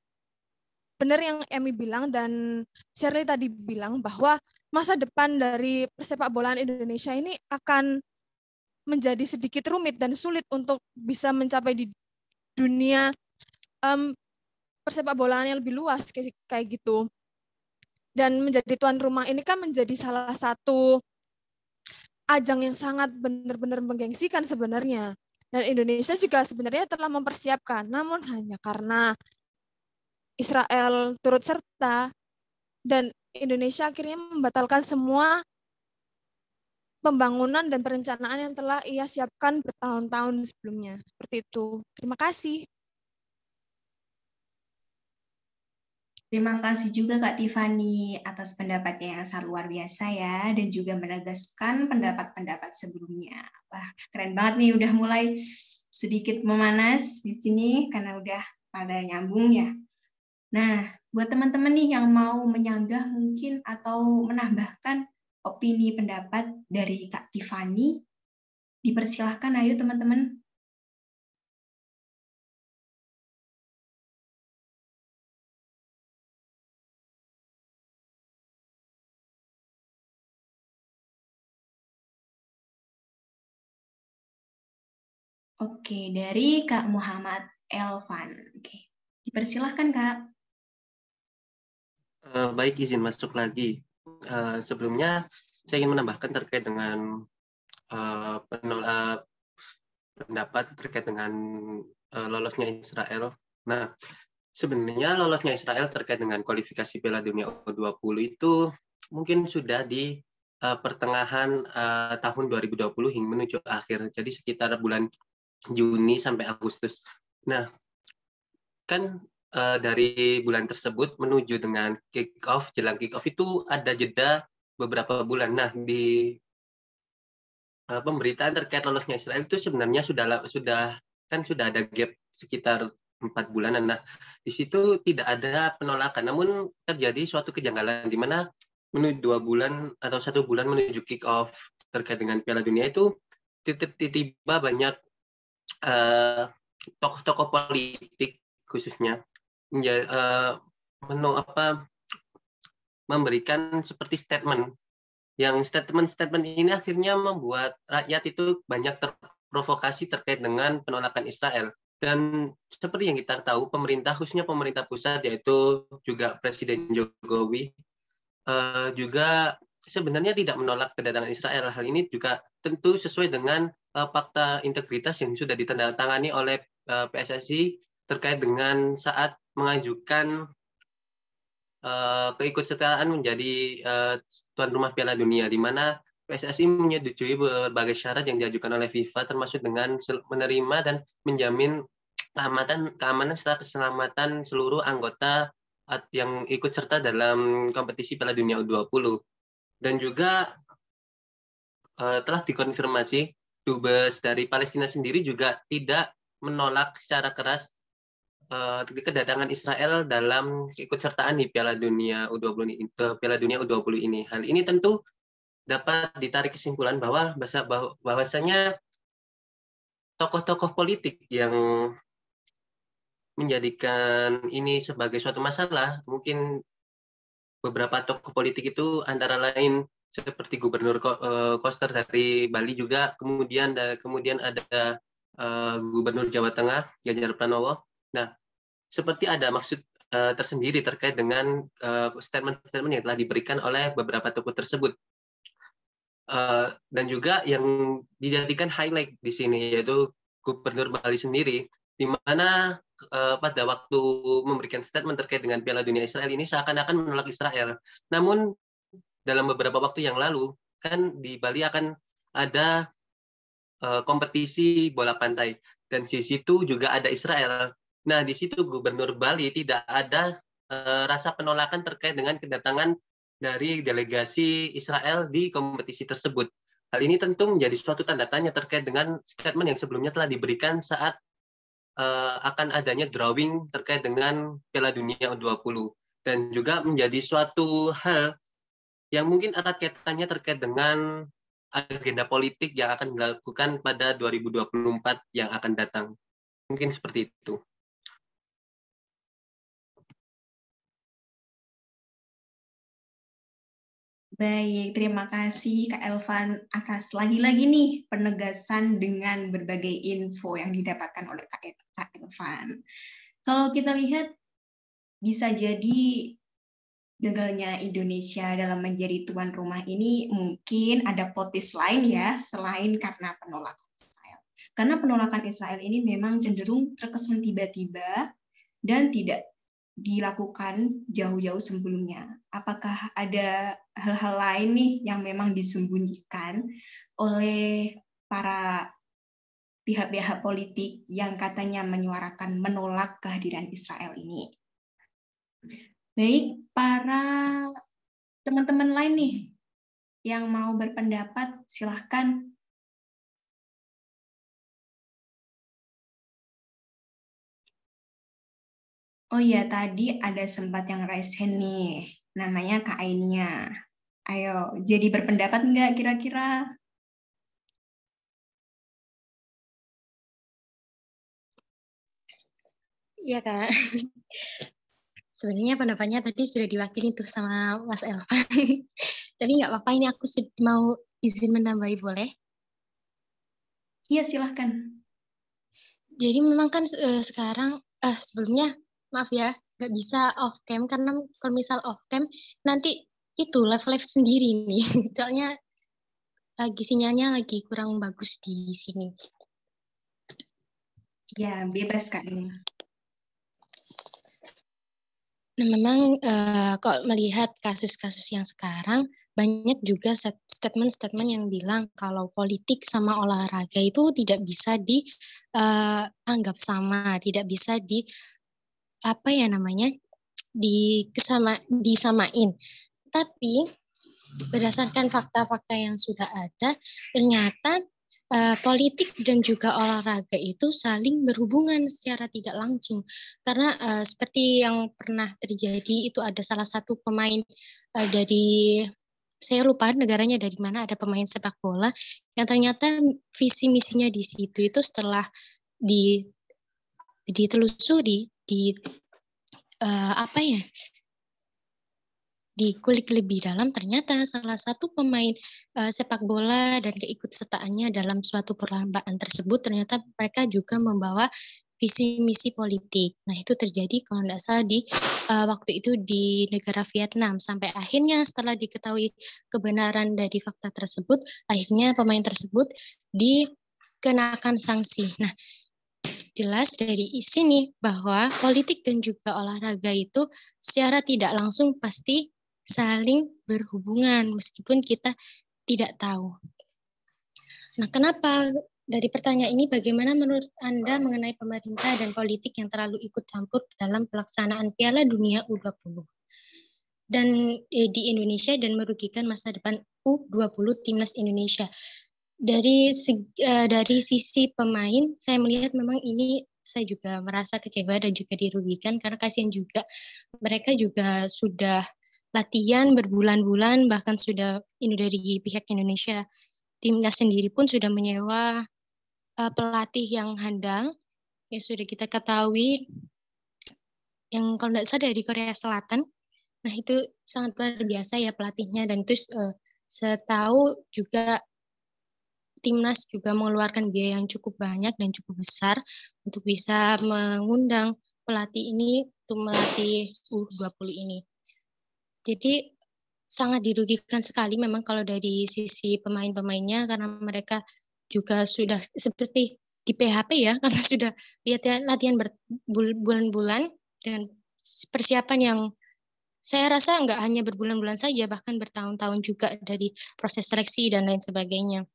S4: Benar yang Emi bilang dan Shirley tadi bilang bahwa masa depan dari persepak bolaan Indonesia ini akan menjadi sedikit rumit dan sulit untuk bisa mencapai di dunia persepak bolaan yang lebih luas kayak gitu. Dan menjadi tuan rumah ini kan menjadi salah satu ajang yang sangat benar-benar menggengsikan sebenarnya. Dan Indonesia juga sebenarnya telah mempersiapkan, namun hanya karena Israel turut serta dan Indonesia akhirnya membatalkan semua pembangunan dan perencanaan yang telah ia siapkan bertahun-tahun sebelumnya. Seperti itu. Terima kasih.
S3: Terima kasih juga Kak Tiffany atas pendapatnya yang sangat luar biasa ya, dan juga menegaskan pendapat-pendapat sebelumnya. Wah, keren banget nih, udah mulai sedikit memanas di sini karena udah pada nyambung ya. Nah, buat teman-teman nih yang mau menyanggah mungkin atau menambahkan opini pendapat dari Kak Tiffany, dipersilahkan ayo teman-teman. Oke, dari Kak Muhammad Elvan. Oke, dipersilahkan Kak.
S7: Baik, izin masuk lagi. Sebelumnya saya ingin menambahkan terkait dengan pendapat terkait dengan lolosnya Israel. Nah, sebenarnya lolosnya Israel terkait dengan kualifikasi Piala Dunia U20 itu mungkin sudah di pertengahan tahun 2020 hingga menuju akhir. Jadi sekitar bulan Juni sampai Agustus. Nah, kan dari bulan tersebut menuju dengan kick-off, jelang kick-off itu ada jeda beberapa bulan. Nah, di pemberitaan terkait lolosnya Israel itu sebenarnya sudah ada gap sekitar 4 bulanan. Nah, di situ tidak ada penolakan, namun terjadi suatu kejanggalan di mana menuju 2 bulan atau 1 bulan menuju kick-off terkait dengan Piala Dunia itu tiba-tiba banyak tokoh-tokoh politik khususnya memberikan seperti statement. Yang statement ini akhirnya membuat rakyat itu banyak terprovokasi terkait dengan penolakan Israel. Dan seperti yang kita tahu, pemerintah, khususnya pemerintah pusat, yaitu juga Presiden Jokowi, juga sebenarnya tidak menolak kedatangan Israel. Hal ini juga tentu sesuai dengan fakta integritas yang sudah ditandatangani oleh PSSI terkait dengan saat mengajukan keikutsertaan menjadi tuan rumah Piala Dunia, di mana PSSI menyetujui berbagai syarat yang diajukan oleh FIFA, termasuk dengan menerima dan menjamin keamanan serta keselamatan seluruh anggota yang ikut serta dalam kompetisi Piala Dunia U20. Dan juga telah dikonfirmasi, Dubes dari Palestina sendiri juga tidak menolak secara keras kedatangan Israel dalam keikutsertaan di Piala Dunia U20 ini. Hal ini tentu dapat ditarik kesimpulan bahwasanya tokoh-tokoh politik yang menjadikan ini sebagai suatu masalah, mungkin beberapa tokoh politik itu antara lain seperti Gubernur Koster dari Bali juga, kemudian ada Gubernur Jawa Tengah Ganjar Pranowo. Nah, seperti ada maksud tersendiri terkait dengan statement-statement yang telah diberikan oleh beberapa tokoh tersebut. Dan juga yang dijadikan highlight di sini yaitu Gubernur Bali sendiri, di mana pada waktu memberikan statement terkait dengan Piala Dunia Israel ini seakan-akan menolak Israel. Namun dalam beberapa waktu yang lalu, kan di Bali akan ada kompetisi bola pantai, dan di situ juga ada Israel. Nah, di situ Gubernur Bali tidak ada rasa penolakan terkait dengan kedatangan dari delegasi Israel di kompetisi tersebut. Hal ini tentu menjadi suatu tanda tanya terkait dengan statement yang sebelumnya telah diberikan saat akan adanya drawing terkait dengan Piala Dunia U20, dan juga menjadi suatu hal yang mungkin erat kaitannya terkait dengan agenda politik yang akan dilakukan pada 2024 yang akan datang. Mungkin seperti itu.
S3: Baik, terima kasih Kak Elvan atas lagi-lagi nih penegasan dengan berbagai info yang didapatkan oleh Kak Elvan. Kalau kita lihat, bisa jadi gagalnya Indonesia dalam menjadi tuan rumah ini mungkin ada plot twist lain ya, selain karena penolakan Israel. Karena penolakan Israel ini memang cenderung terkesan tiba-tiba dan tidak dilakukan jauh-jauh sebelumnya. Apakah ada hal-hal lain nih yang memang disembunyikan oleh para pihak-pihak politik yang katanya menyuarakan menolak kehadiran Israel ini? Baik, para teman-teman lain nih yang mau berpendapat, silahkan. Oh iya, tadi ada sempat yang raise hand nih, namanya Kak Ainia. Ayo, jadi berpendapat nggak kira-kira?
S8: Iya, Kak. Sebenarnya pendapatnya tadi sudah diwakili tuh sama Mas Elvan. Tapi nggak apa-apa, ini aku mau izin menambahi, boleh?
S3: Iya, silahkan.
S8: Jadi memang kan sekarang, sebelumnya, maaf ya, nggak bisa off cam, karena kalau misal off cam, nanti itu live sendiri nih. Soalnya sinyalnya lagi kurang bagus di sini.
S3: Ya, bebas Kak ini.
S8: Nah, memang kalau melihat kasus-kasus yang sekarang, banyak juga statement-statement yang bilang kalau politik sama olahraga itu tidak bisa dianggap sama, tidak bisa disamain. Tapi berdasarkan fakta-fakta yang sudah ada, ternyata politik dan juga olahraga itu saling berhubungan secara tidak langsung. Karena seperti yang pernah terjadi, itu ada salah satu pemain dari, saya lupa negaranya dari mana, ada pemain sepak bola yang ternyata visi misinya di situ itu setelah ditelusuri, dikulik lebih dalam, ternyata salah satu pemain sepak bola dan keikutsertaannya dalam suatu perlombaan tersebut ternyata mereka juga membawa visi misi politik. Nah, itu terjadi kalau tidak salah di waktu itu di negara Vietnam. Sampai akhirnya setelah diketahui kebenaran dari fakta tersebut, akhirnya pemain tersebut dikenakan sanksi. Nah, jelas dari sini bahwa politik dan juga olahraga itu secara tidak langsung pasti saling berhubungan meskipun kita tidak tahu. Nah, kenapa dari pertanyaan ini, bagaimana menurut Anda mengenai pemerintah dan politik yang terlalu ikut campur dalam pelaksanaan Piala Dunia U20 dan di Indonesia dan merugikan masa depan U20 Timnas Indonesia? Dari sisi pemain, saya melihat memang ini saya juga merasa kecewa dan juga dirugikan karena kasihan juga mereka juga sudah latihan berbulan-bulan, bahkan sudah ini dari pihak Indonesia timnas sendiri pun sudah menyewa pelatih yang handal, yang sudah kita ketahui, yang kalau tidak salah dari Korea Selatan. Nah, itu sangat luar biasa ya pelatihnya, dan itu setahu juga timnas juga mengeluarkan biaya yang cukup banyak dan cukup besar untuk bisa mengundang pelatih ini untuk melatih U20 ini. Jadi sangat dirugikan sekali memang kalau dari sisi pemain-pemainnya, karena mereka juga sudah seperti di PHP ya, karena sudah latihan berbulan-bulan dan persiapan yang saya rasa nggak hanya berbulan-bulan saja, bahkan bertahun-tahun juga dari proses seleksi dan lain sebagainya.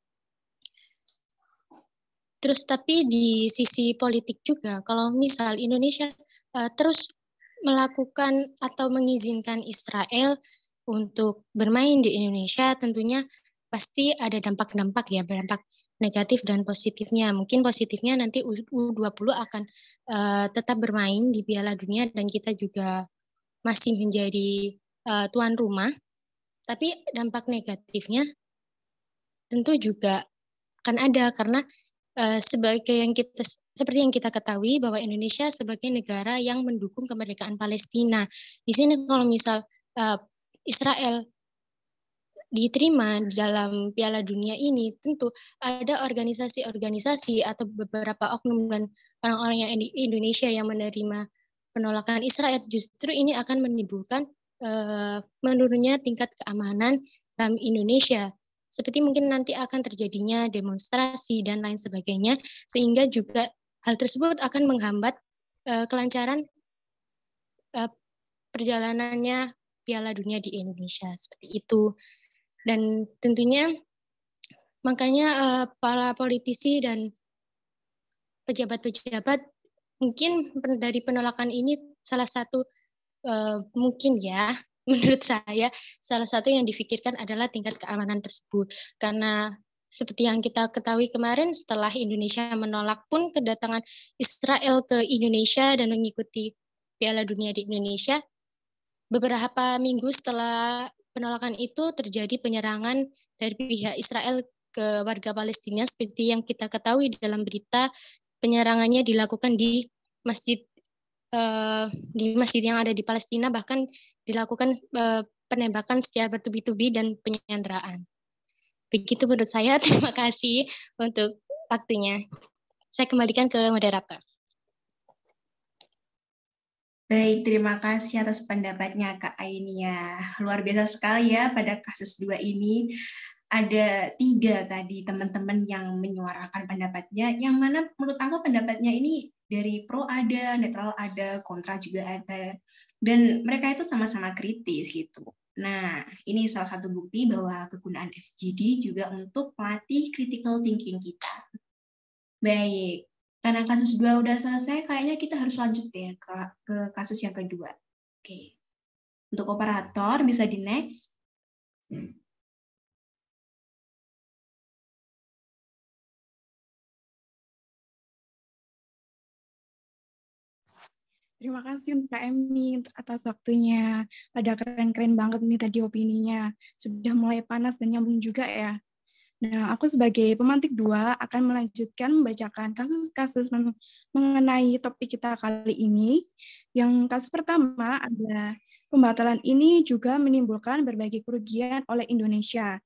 S8: Terus tapi di sisi politik juga, kalau misal Indonesia terus melakukan atau mengizinkan Israel untuk bermain di Indonesia, tentunya pasti ada dampak-dampak ya, dampak negatif dan positifnya. Mungkin positifnya nanti U20 akan tetap bermain di Piala Dunia dan kita juga masih menjadi tuan rumah. Tapi dampak negatifnya tentu juga akan ada karena seperti yang kita ketahui bahwa Indonesia sebagai negara yang mendukung kemerdekaan Palestina. Di sini kalau misal Israel diterima dalam Piala Dunia ini, tentu ada organisasi-organisasi atau beberapa oknum dan orang-orang yang Indonesia yang menerima penolakan Israel, justru ini akan menimbulkan menurunnya tingkat keamanan dalam Indonesia. Seperti mungkin nanti akan terjadinya demonstrasi dan lain sebagainya, sehingga juga hal tersebut akan menghambat kelancaran perjalanannya Piala Dunia di Indonesia, seperti itu. Dan tentunya makanya para politisi dan pejabat-pejabat mungkin dari penolakan ini salah satu mungkin ya, menurut saya salah satu yang difikirkan adalah tingkat keamanan tersebut. Karena seperti yang kita ketahui kemarin, setelah Indonesia menolak pun kedatangan Israel ke Indonesia dan mengikuti Piala Dunia di Indonesia, beberapa minggu setelah penolakan itu terjadi penyerangan dari pihak Israel ke warga Palestina. Seperti yang kita ketahui dalam berita, penyerangannya dilakukan di masjid yang ada di Palestina, bahkan dilakukan penembakan secara bertubi-tubi dan penyanderaan. Begitu menurut saya. Terima kasih untuk waktunya. Saya kembalikan ke moderator.
S3: Baik, terima kasih atas pendapatnya Kak Ainia. Luar biasa sekali ya pada kasus 2 ini. Ada 3 tadi teman-teman yang menyuarakan pendapatnya, yang mana menurut aku pendapatnya ini dari pro ada, netral ada, kontra juga ada. Dan mereka itu sama-sama kritis gitu. Nah, ini salah satu bukti bahwa kegunaan FGD juga untuk melatih critical thinking kita. Baik, karena kasus 2 udah selesai, kayaknya kita harus lanjut deh ke kasus yang kedua. Oke. Untuk operator, bisa di next.
S5: Terima kasih untuk Kak Emi atas waktunya. Pada keren-keren banget nih tadi opininya. Sudah mulai panas dan nyambung juga ya. Nah, aku sebagai pemantik 2 akan melanjutkan membacakan kasus-kasus mengenai topik kita kali ini. Yang kasus pertama adalah pembatalan ini juga menimbulkan berbagai kerugian oleh Indonesia.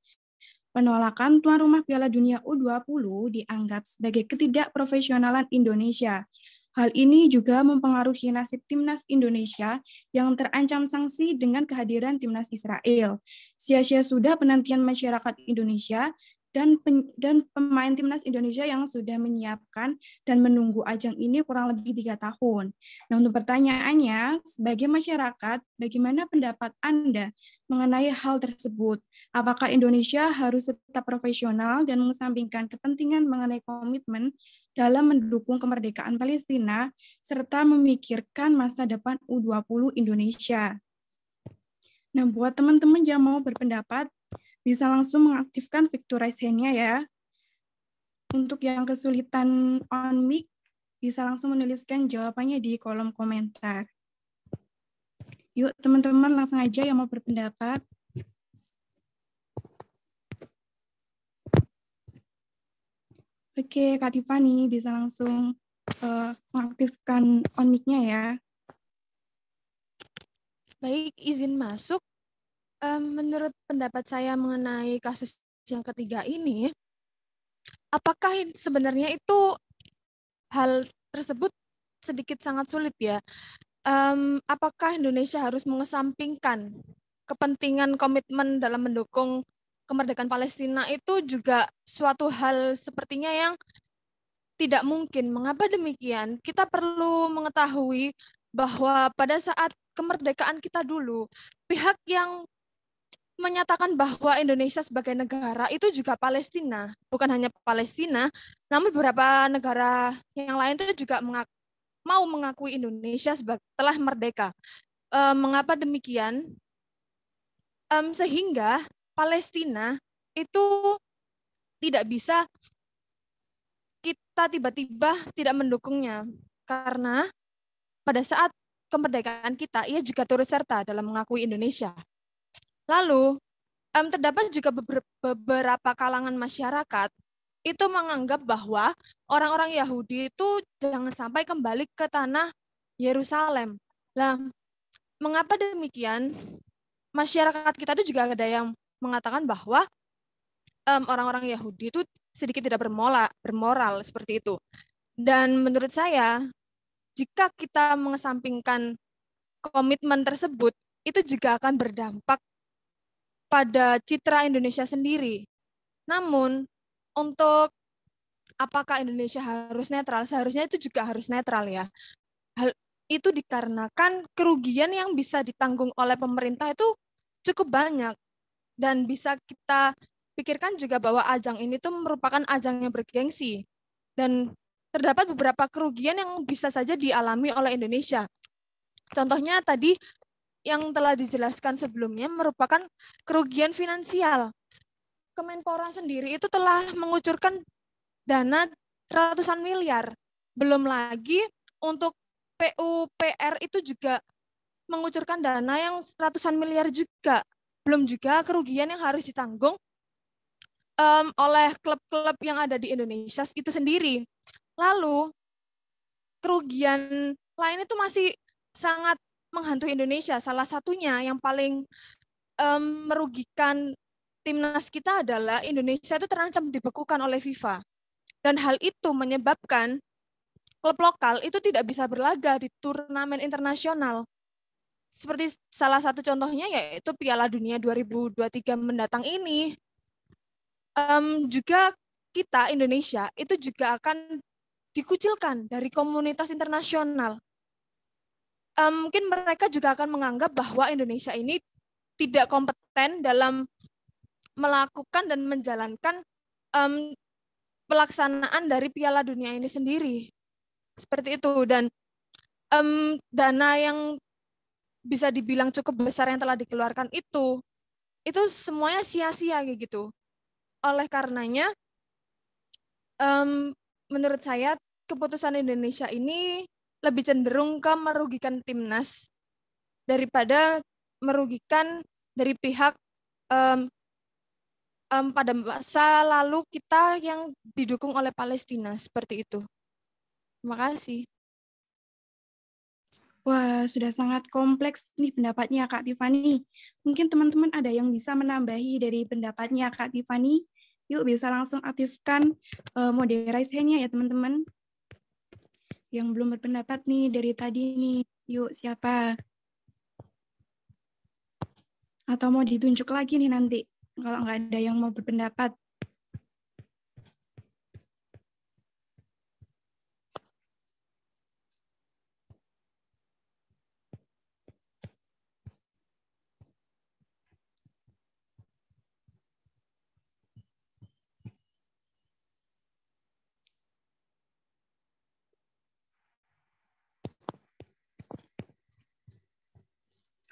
S5: Penolakan tuan rumah Piala Dunia U20 dianggap sebagai ketidakprofesionalan Indonesia. Hal ini juga mempengaruhi nasib timnas Indonesia yang terancam sanksi dengan kehadiran timnas Israel. Sia-sia sudah penantian masyarakat Indonesia dan pemain timnas Indonesia yang sudah menyiapkan dan menunggu ajang ini kurang lebih 3 tahun. Nah, untuk pertanyaannya, sebagai masyarakat, bagaimana pendapat Anda mengenai hal tersebut? Apakah Indonesia harus tetap profesional dan mengesampingkan kepentingan mengenai komitmen dalam mendukung kemerdekaan Palestina, serta memikirkan masa depan U20 Indonesia? Nah, buat teman-teman yang mau berpendapat, bisa langsung mengaktifkan Victorize Hand-nya ya. Untuk yang kesulitan on mic, bisa langsung menuliskan jawabannya di kolom komentar. Yuk, teman-teman langsung aja yang mau berpendapat. Oke, Kak Tiffany bisa langsung mengaktifkan on mic-nya ya.
S4: Baik, izin masuk. Menurut pendapat saya mengenai kasus yang ketiga ini, apakah sebenarnya itu hal tersebut sedikit sangat sulit ya? Apakah Indonesia harus mengesampingkan kepentingan komitmen dalam mendukung kemerdekaan Palestina itu juga suatu hal sepertinya yang tidak mungkin. Mengapa demikian? Kita perlu mengetahui bahwa pada saat kemerdekaan kita dulu. Pihak yang menyatakan bahwa Indonesia sebagai negara itu juga Palestina. Bukan hanya Palestina, namun beberapa negara yang lain itu juga mau mengakui Indonesia telah merdeka. Mengapa demikian? Sehingga Palestina itu tidak bisa kita tiba-tiba tidak mendukungnya. Karena pada saat kemerdekaan kita, ia juga turut serta dalam mengakui Indonesia. Lalu, terdapat juga beberapa kalangan masyarakat itu menganggap bahwa orang-orang Yahudi itu jangan sampai kembali ke tanah Yerusalem. Lah, mengapa demikian? Masyarakat kita itu juga ada yang mengatakan bahwa orang-orang Yahudi itu sedikit tidak bermoral seperti itu. Dan menurut saya, jika kita mengesampingkan komitmen tersebut, itu juga akan berdampak pada citra Indonesia sendiri. Namun, untuk apakah Indonesia harus netral? Seharusnya itu juga harus netral ya. Hal itu dikarenakan kerugian yang bisa ditanggung oleh pemerintah itu cukup banyak. Dan bisa kita pikirkan juga bahwa ajang ini tuh merupakan ajang yang bergengsi. Dan terdapat beberapa kerugian yang bisa saja dialami oleh Indonesia. Contohnya tadi yang telah dijelaskan sebelumnya merupakan kerugian finansial. Kemenpora sendiri itu telah mengucurkan dana ratusan miliar. Belum lagi untuk PUPR itu juga mengucurkan dana yang ratusan miliar juga. Belum juga kerugian yang harus ditanggung oleh klub-klub yang ada di Indonesia itu sendiri. Lalu, kerugian lain itu masih sangat menghantui Indonesia. Salah satunya yang paling merugikan timnas kita adalah Indonesia itu terancam dibekukan oleh FIFA. Dan hal itu menyebabkan klub lokal itu tidak bisa berlaga di turnamen internasional. Seperti salah satu contohnya yaitu Piala Dunia 2023 mendatang ini. Juga kita, Indonesia, itu juga akan dikucilkan dari komunitas internasional. Mungkin mereka juga akan menganggap bahwa Indonesia ini tidak kompeten dalam melakukan dan menjalankan pelaksanaan dari Piala Dunia ini sendiri. Seperti itu. Dan dana yang bisa dibilang cukup besar yang telah dikeluarkan itu semuanya sia-sia kayak gitu. Oleh karenanya, menurut saya keputusan Indonesia ini lebih cenderung ke merugikan timnas daripada merugikan dari pihak pada masa lalu kita yang didukung oleh Palestina seperti itu. Terima kasih.
S5: Wah, sudah sangat kompleks nih pendapatnya Kak Tiffany. Mungkin teman-teman ada yang bisa menambahi dari pendapatnya Kak Tiffany. Yuk bisa langsung aktifkan mode raise hand-nya ya teman-teman. Yang belum berpendapat nih dari tadi nih. Yuk siapa? Atau mau ditunjuk lagi nih nanti kalau nggak ada yang mau berpendapat.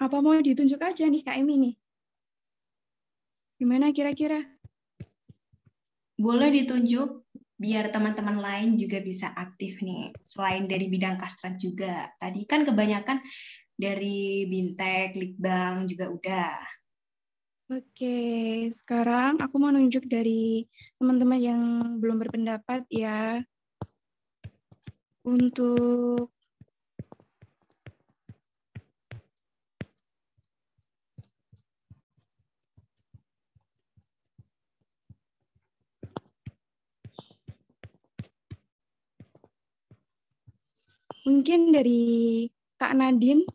S5: Apa mau ditunjuk aja nih Kak Emi nih? Gimana kira-kira?
S3: Boleh ditunjuk biar teman-teman lain juga bisa aktif nih. Selain dari bidang kastrat juga. Tadi kan kebanyakan dari Bintek, Litbang juga udah.
S5: Oke, sekarang aku mau nunjuk dari teman-teman yang belum berpendapat ya. Untuk mungkin dari Kak Nadine,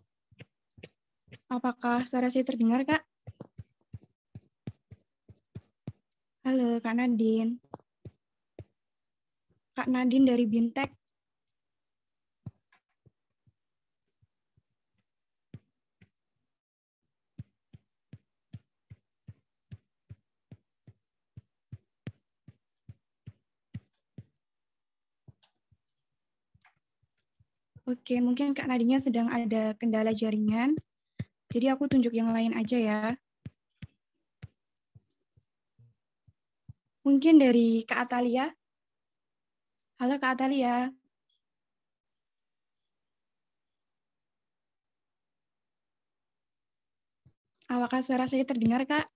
S5: apakah suara saya terdengar, Kak? Halo, Kak Nadine. Kak Nadine dari Bintek. Oke, mungkin Kak Nadinya sedang ada kendala jaringan. Jadi aku tunjuk yang lain aja ya. Mungkin dari Kak Atalia. Halo Kak Atalia. Apakah suara saya terdengar, Kak?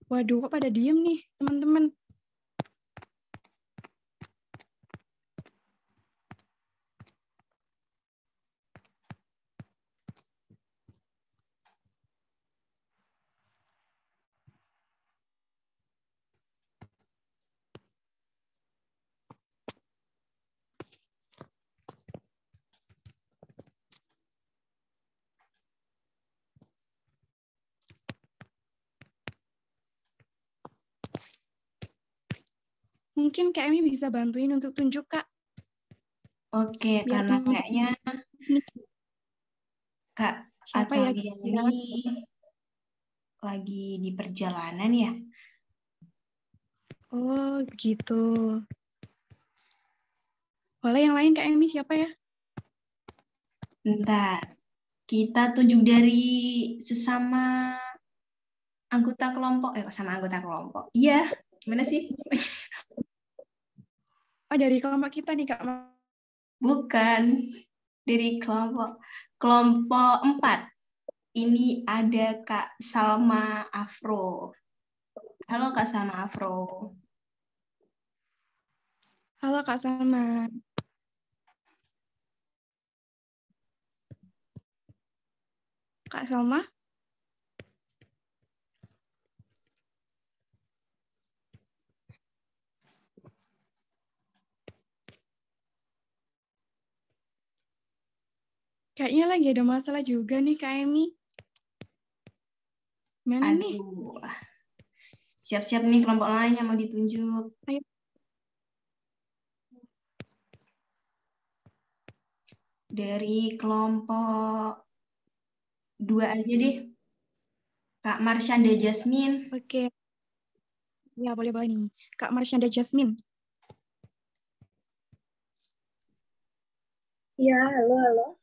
S5: Waduh, kok pada diem nih, teman-teman? Mungkin Kak Emi bisa bantuin untuk tunjuk, Kak.
S3: Oke,
S5: Biar
S3: karena kayaknya Kak
S5: siapa ya?
S3: Atalia ini lagi di perjalanan ya.
S5: Oh, begitu. Boleh yang lain Kak Emi siapa ya?
S3: Bentar, kita tunjuk dari sesama anggota kelompok. Sama anggota kelompok. Iya, gimana sih?
S5: Oh, dari kelompok kita nih, Kak.
S3: Bukan, dari kelompok 4. Ini ada Kak Salma Afro. Halo Kak Salma Afro.
S5: Halo Kak Salma. Kak Salma? Kayaknya lagi ada masalah juga nih Kak Emi. Mana nih?
S3: Aduh, siap-siap nih kelompok lain yang mau ditunjuk.
S5: Ayo.
S3: Dari kelompok 2 aja deh. Kak Marsyanda Jasmine.
S5: Oke. Ya, boleh-boleh nih. Kak Marsyanda Jasmine.
S1: Ya, halo.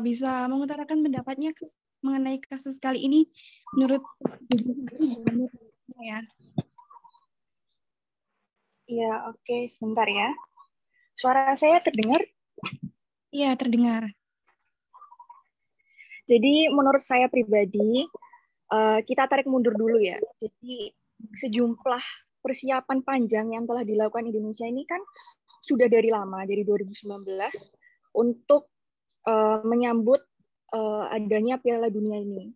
S5: Bisa mengutarakan pendapatnya mengenai kasus kali ini menurut ya?
S1: Iya, oke, sebentar ya. Suara saya terdengar?
S5: Iya, terdengar.
S1: Jadi menurut saya pribadi, kita tarik mundur dulu ya. Jadi sejumlah persiapan panjang yang telah dilakukan Indonesia ini kan sudah dari lama, dari 2019, untuk menyambut adanya Piala Dunia ini.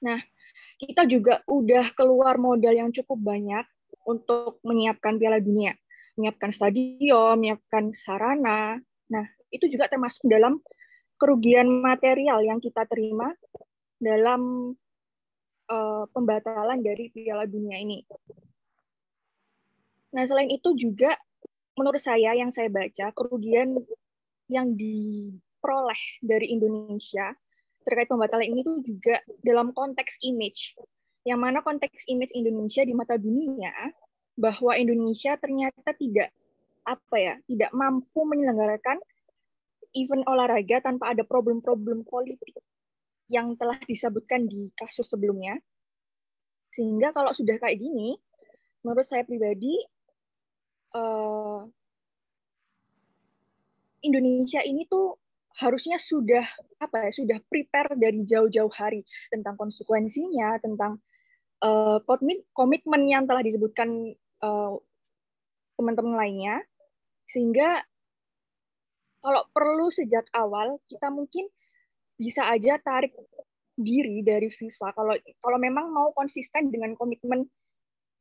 S1: Nah, kita juga udah keluar modal yang cukup banyak untuk menyiapkan Piala Dunia. Menyiapkan stadion, menyiapkan sarana. Nah, itu juga termasuk dalam kerugian material yang kita terima dalam pembatalan dari Piala Dunia ini. Nah, selain itu juga menurut saya yang saya baca, kerugian yang diperoleh dari Indonesia terkait pembatalan ini tuh juga dalam konteks image. Yang mana konteks image Indonesia di mata dunia bahwa Indonesia ternyata tidak mampu menyelenggarakan event olahraga tanpa ada problem-problem politik yang telah disebutkan di kasus sebelumnya. Sehingga kalau sudah kayak gini, menurut saya pribadi, Indonesia ini tuh harusnya sudah prepare dari jauh-jauh hari tentang konsekuensinya, tentang komitmen yang telah disebutkan teman-teman lainnya, sehingga kalau perlu sejak awal kita mungkin bisa aja tarik diri dari FIFA kalau memang mau konsisten dengan komitmen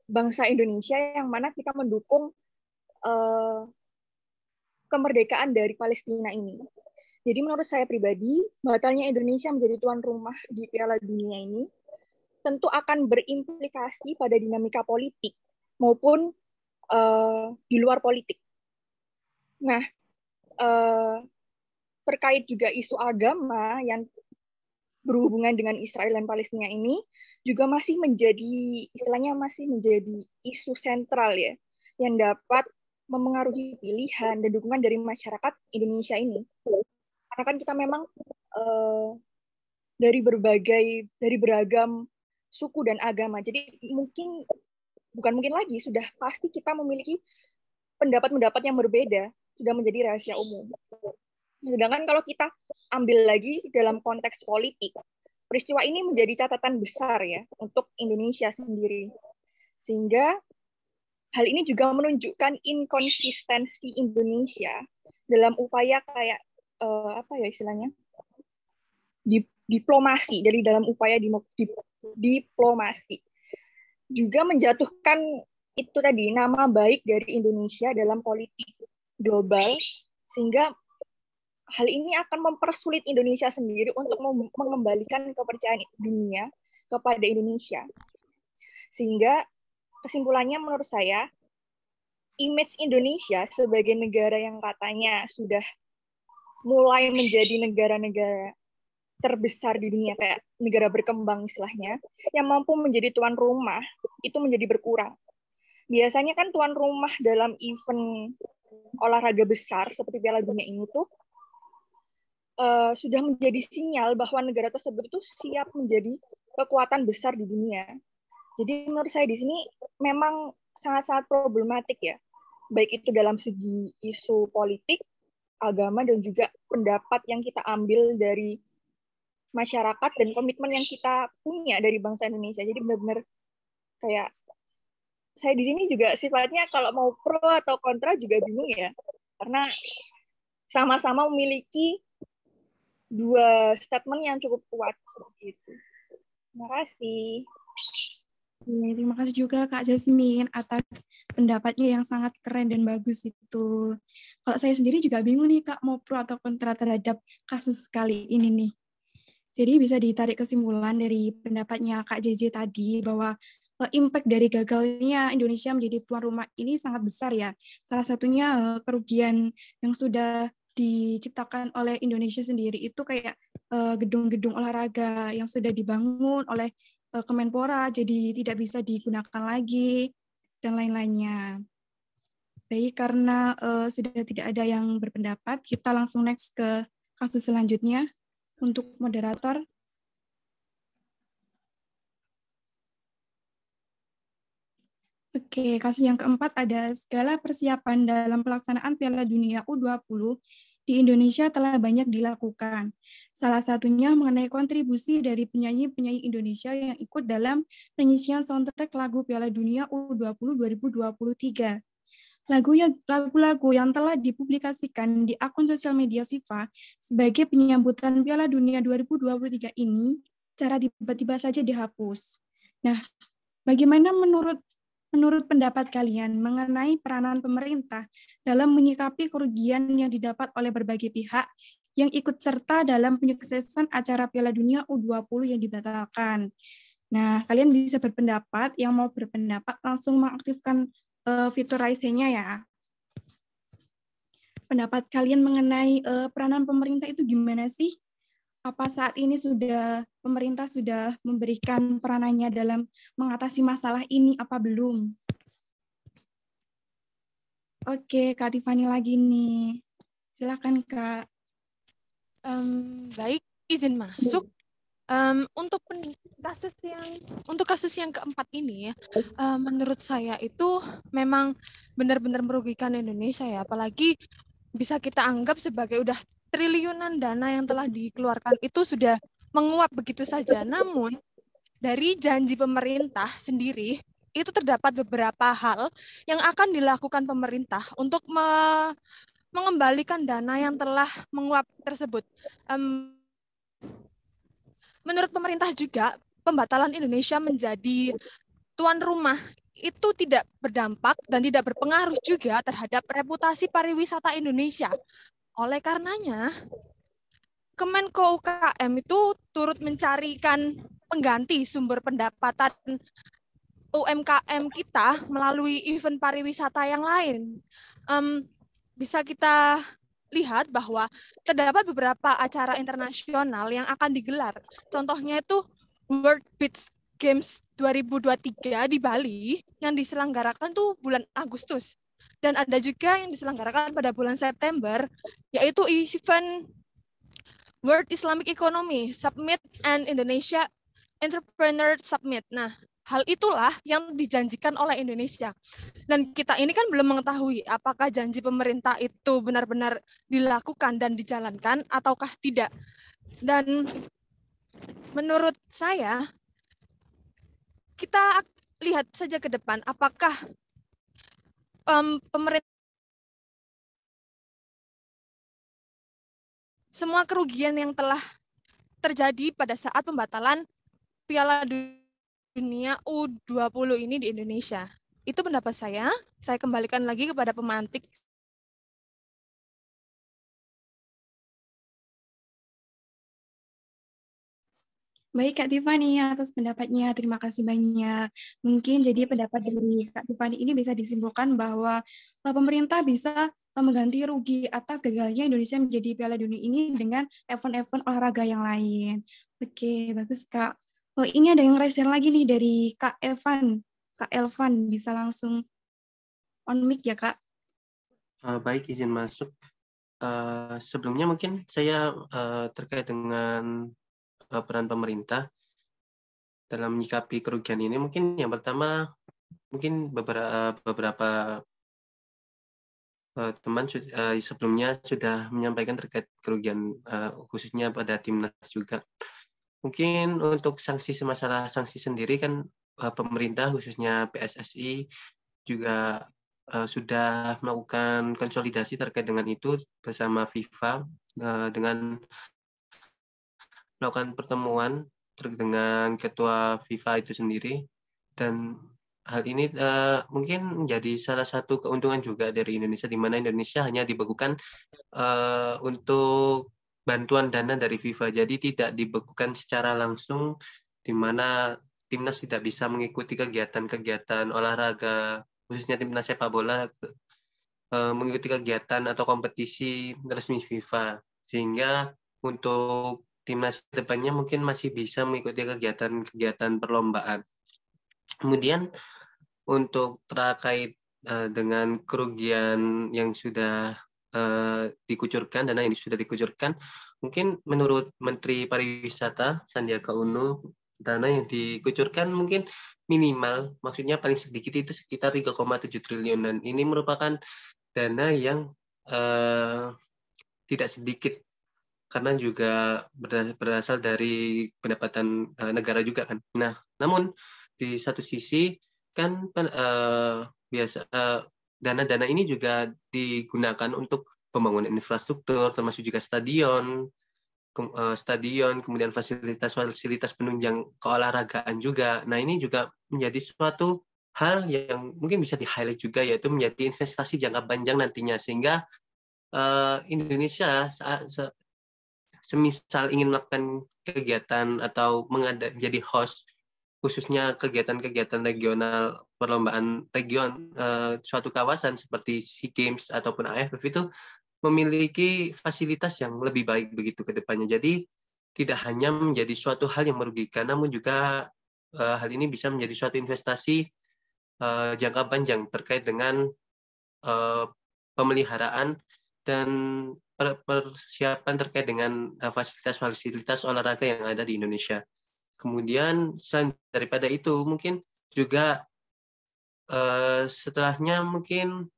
S1: bangsa Indonesia yang mana kita mendukung kemerdekaan dari Palestina ini. Jadi menurut saya pribadi, batalnya Indonesia menjadi tuan rumah di Piala Dunia ini tentu akan berimplikasi pada dinamika politik maupun di luar politik. Nah, terkait juga isu agama yang
S9: berhubungan dengan Israel dan Palestina ini juga masih menjadi, istilahnya masih menjadi isu sentral ya, yang dapat memengaruhi pilihan dan dukungan dari masyarakat Indonesia ini. Karena kan kita memang dari beragam suku dan agama, jadi bukan mungkin lagi, sudah pasti kita memiliki pendapat-pendapat yang berbeda, sudah menjadi rahasia umum. Sedangkan kalau kita ambil lagi dalam konteks politik, peristiwa ini menjadi catatan besar ya untuk Indonesia sendiri. Sehingga hal ini juga menunjukkan inkonsistensi Indonesia dalam upaya kayak apa ya istilahnya? Diplomasi, dari dalam upaya diplomasi. Juga menjatuhkan itu tadi nama baik dari Indonesia dalam politik global, sehingga hal ini akan mempersulit Indonesia sendiri untuk mengembalikan kepercayaan dunia kepada Indonesia. Sehingga kesimpulannya menurut saya, image Indonesia sebagai negara yang katanya sudah mulai menjadi negara-negara terbesar di dunia, kayak negara berkembang istilahnya, yang mampu menjadi tuan rumah, itu menjadi berkurang. Biasanya kan tuan rumah dalam event olahraga besar seperti Piala Dunia ini tuh sudah menjadi sinyal bahwa negara tersebut itu siap menjadi kekuatan besar di dunia. Jadi menurut saya di sini memang sangat-sangat problematik ya, baik itu dalam segi isu politik, agama, dan juga pendapat yang kita ambil dari masyarakat dan komitmen yang kita punya dari bangsa Indonesia. Jadi benar-benar kayak saya di sini juga sifatnya kalau mau pro atau kontra juga bingung ya, karena sama-sama memiliki dua statement yang cukup kuat seperti itu. Terima kasih.
S5: Terima kasih juga Kak Jasmine atas pendapatnya yang sangat keren dan bagus itu. Kalau saya sendiri juga bingung nih Kak, mau pro atau kontra terhadap kasus kali ini nih. Jadi bisa ditarik kesimpulan dari pendapatnya Kak JJ tadi bahwa impact dari gagalnya Indonesia menjadi tuan rumah ini sangat besar ya. Salah satunya kerugian yang sudah diciptakan oleh Indonesia sendiri itu kayak gedung-gedung olahraga yang sudah dibangun oleh Kemenpora jadi tidak bisa digunakan lagi dan lain-lainnya. Baik, karena sudah tidak ada yang berpendapat, kita langsung next ke kasus selanjutnya untuk moderator. Oke, kasus yang keempat ada segala persiapan dalam pelaksanaan Piala Dunia U20 di Indonesia telah banyak dilakukan. Salah satunya mengenai kontribusi dari penyanyi-penyanyi Indonesia yang ikut dalam pengisian soundtrack lagu Piala Dunia U20 2023. Lagu-lagu yang telah dipublikasikan di akun sosial media FIFA sebagai penyambutan Piala Dunia 2023 ini secara tiba-tiba saja dihapus. Nah, bagaimana menurut pendapat kalian mengenai peranan pemerintah dalam menyikapi kerugian yang didapat oleh berbagai pihak yang ikut serta dalam penyuksesan acara Piala Dunia U20 yang dibatalkan? Nah, kalian bisa berpendapat, yang mau berpendapat langsung mengaktifkan fitur raise hand-nya ya. Pendapat kalian mengenai peranan pemerintah itu gimana sih? Apa saat ini pemerintah sudah memberikan peranannya dalam mengatasi masalah ini, apa belum? Oke, Kak Tiffany lagi nih. Silakan, Kak.
S4: Baik, izin masuk. Untuk kasus yang keempat ini, menurut saya itu memang benar-benar merugikan Indonesia ya, apalagi bisa kita anggap sebagai udah triliunan dana yang telah dikeluarkan itu sudah menguap begitu saja. Namun dari janji pemerintah sendiri itu terdapat beberapa hal yang akan dilakukan pemerintah untuk mengembalikan dana yang telah menguap tersebut. Menurut pemerintah juga, pembatalan Indonesia menjadi tuan rumah itu tidak berdampak dan tidak berpengaruh juga terhadap reputasi pariwisata Indonesia. Oleh karenanya, Kemenko UKM itu turut mencarikan pengganti sumber pendapatan UMKM kita melalui event pariwisata yang lain. Bisa kita lihat bahwa terdapat beberapa acara internasional yang akan digelar. Contohnya itu World Beach Games 2023 di Bali yang diselenggarakan tuh bulan Agustus. Dan ada juga yang diselenggarakan pada bulan September, yaitu event World Islamic Economy Summit and Indonesia Entrepreneur Summit. Nah, hal itulah yang dijanjikan oleh Indonesia. Dan kita ini kan belum mengetahui apakah janji pemerintah itu benar-benar dilakukan dan dijalankan ataukah tidak. Dan menurut saya, kita lihat saja ke depan apakah pemerintah semua kerugian yang telah terjadi pada saat pembatalan Piala Dunia U20 ini di Indonesia. Itu pendapat saya. Saya kembalikan lagi kepada pemantik.
S5: Baik Kak Tiffany atas pendapatnya, terima kasih banyak. Mungkin jadi pendapat dari Kak Tiffany ini bisa disimpulkan bahwa pemerintah bisa mengganti rugi atas gagalnya Indonesia menjadi Piala Dunia ini dengan event-event olahraga yang lain. Oke, bagus Kak. Oh, ini ada yang raise hand lagi nih dari Kak Evan. Kak Elvan, bisa langsung on mic ya Kak?
S7: Baik, izin masuk. Sebelumnya mungkin saya terkait dengan peran pemerintah dalam menyikapi kerugian ini. Mungkin yang pertama, mungkin beberapa teman sebelumnya sudah menyampaikan terkait kerugian khususnya pada timnas juga. Mungkin untuk masalah sanksi sendiri kan pemerintah khususnya PSSI juga sudah melakukan konsolidasi terkait dengan itu bersama FIFA dengan melakukan pertemuan dengan ketua FIFA itu sendiri, dan hal ini mungkin menjadi salah satu keuntungan juga dari Indonesia, di mana Indonesia hanya dibekukan untuk bantuan dana dari FIFA, jadi tidak dibekukan secara langsung, di mana timnas tidak bisa mengikuti kegiatan-kegiatan olahraga, khususnya timnas sepak bola mengikuti kegiatan atau kompetisi resmi FIFA, sehingga untuk timnas depannya mungkin masih bisa mengikuti kegiatan-kegiatan perlombaan. Kemudian untuk terkait dengan kerugian yang sudah dikucurkan, dana yang sudah dikucurkan, mungkin menurut Menteri Pariwisata Sandiaga Uno, dana yang dikucurkan mungkin minimal, maksudnya paling sedikit itu sekitar 3,7 triliun, dan ini merupakan dana yang tidak sedikit, karena juga berasal dari pendapatan negara juga kan. Nah, namun di satu sisi kan dana-dana ini juga digunakan untuk pembangunan infrastruktur, termasuk juga stadion, kemudian fasilitas-fasilitas penunjang keolahragaan juga. Nah, ini juga menjadi suatu hal yang mungkin bisa di-highlight juga, yaitu menjadi investasi jangka panjang nantinya, sehingga Indonesia semisal ingin melakukan kegiatan atau jadi host, khususnya kegiatan-kegiatan regional, perlombaan region, suatu kawasan seperti SEA Games ataupun AFF itu memiliki fasilitas yang lebih baik begitu ke depannya. Jadi tidak hanya menjadi suatu hal yang merugikan, namun juga hal ini bisa menjadi suatu investasi jangka panjang terkait dengan pemeliharaan dan persiapan terkait dengan fasilitas-fasilitas olahraga yang ada di Indonesia. Kemudian selain daripada itu, mungkin juga setelahnya mungkin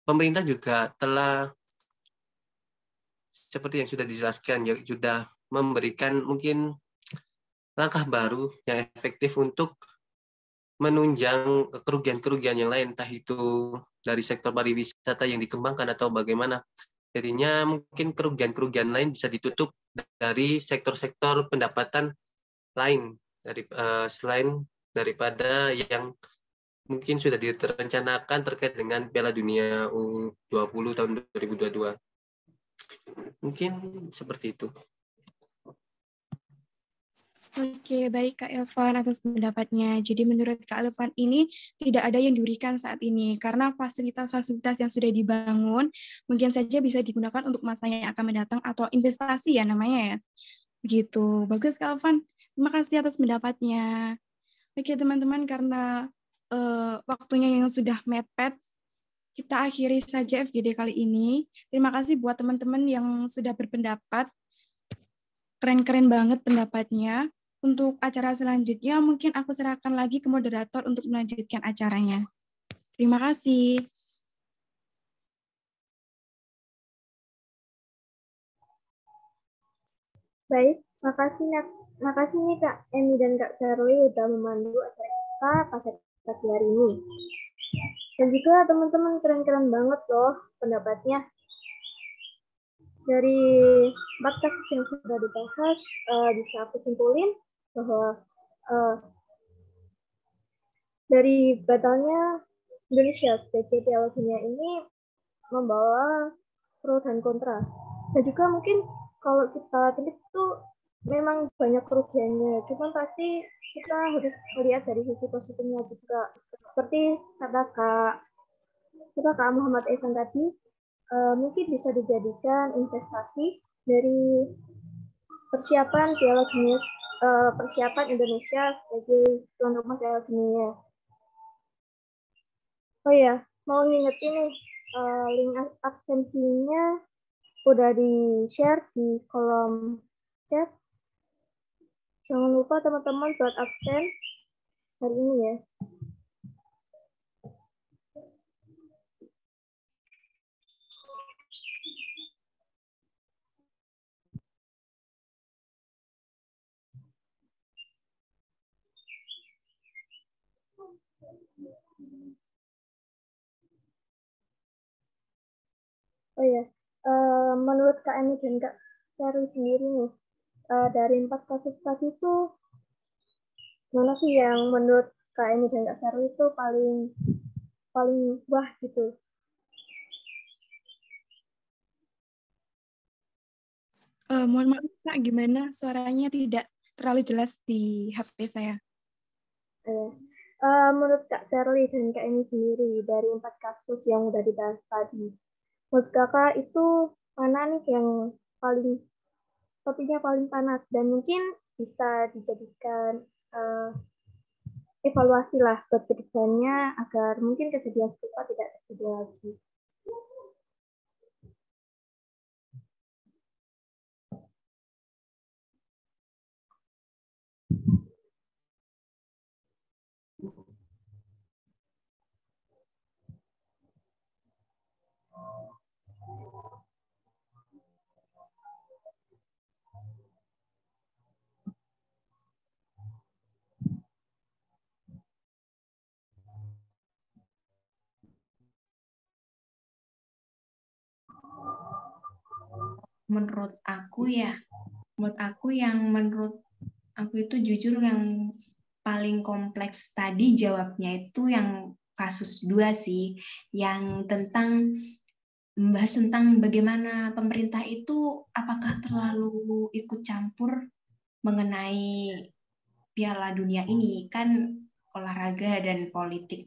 S7: pemerintah juga telah, seperti yang sudah dijelaskan, ya, sudah memberikan mungkin langkah baru yang efektif untuk menunjang kerugian-kerugian yang lain, entah itu dari sektor pariwisata yang dikembangkan atau bagaimana. Jadinya mungkin kerugian-kerugian lain bisa ditutup dari sektor-sektor pendapatan lain selain daripada yang mungkin sudah direncanakan terkait dengan Piala Dunia U20 tahun 2022. Mungkin seperti itu.
S5: Oke, baik Kak Elvan atas pendapatnya. Jadi menurut Kak Elvan ini tidak ada yang diurikan saat ini karena fasilitas-fasilitas yang sudah dibangun mungkin saja bisa digunakan untuk masa yang akan mendatang atau investasi ya namanya ya. Begitu. Bagus Kak Elvan. Terima kasih atas pendapatnya. Oke teman-teman, karena waktunya yang sudah mepet, kita akhiri saja FGD kali ini. Terima kasih buat teman-teman yang sudah berpendapat. Keren-keren banget pendapatnya. Untuk acara selanjutnya, mungkin aku serahkan lagi ke moderator untuk melanjutkan acaranya. Terima kasih.
S1: Baik, makasih nih Kak Emi dan Kak Sherly udah memandu acara kita pada pagi hari ini. Dan juga teman-teman keren-keren banget loh pendapatnya. Dari 4 kasus yang sudah dibahas, bisa aku simpulin bahwa dari batalnya Indonesia sebagai Piala Dunia ini membawa pro dan kontra. Dan juga mungkin kalau kita tilik itu memang banyak kerugiannya, cuman pasti kita harus melihat dari sisi positifnya juga. Seperti kata Kak Muhammad Evan tadi, mungkin bisa dijadikan investasi dari persiapan Piala Dunia, persiapan Indonesia sebagai tuan rumah Piala Dunia. Oh ya, mau ngingetin nih, link absensinya udah di-share di kolom chat. Jangan lupa teman-teman buat absen hari ini ya. Oh ya, menurut Kak Emi dan Kak Sherly sendiri nih, dari 4 kasus tadi itu, mana sih yang menurut Kak Emi dan Kak Sherly itu paling wah gitu?
S5: Mohon maaf Kak, gimana suaranya tidak terlalu jelas di HP saya.
S1: Menurut Kak Sherly dan Kak Emi sendiri, dari 4 kasus yang udah dibahas tadi, menurut Kakak itu mana nih yang topiknya paling panas dan mungkin bisa dijadikan evaluasi lah buat kedepannya agar mungkin kejadian serupa tidak terjadi lagi.
S3: Menurut aku itu jujur yang paling kompleks tadi jawabnya itu yang kasus 2 sih, yang membahas tentang bagaimana pemerintah itu apakah terlalu ikut campur mengenai Piala Dunia ini. Kan olahraga dan politik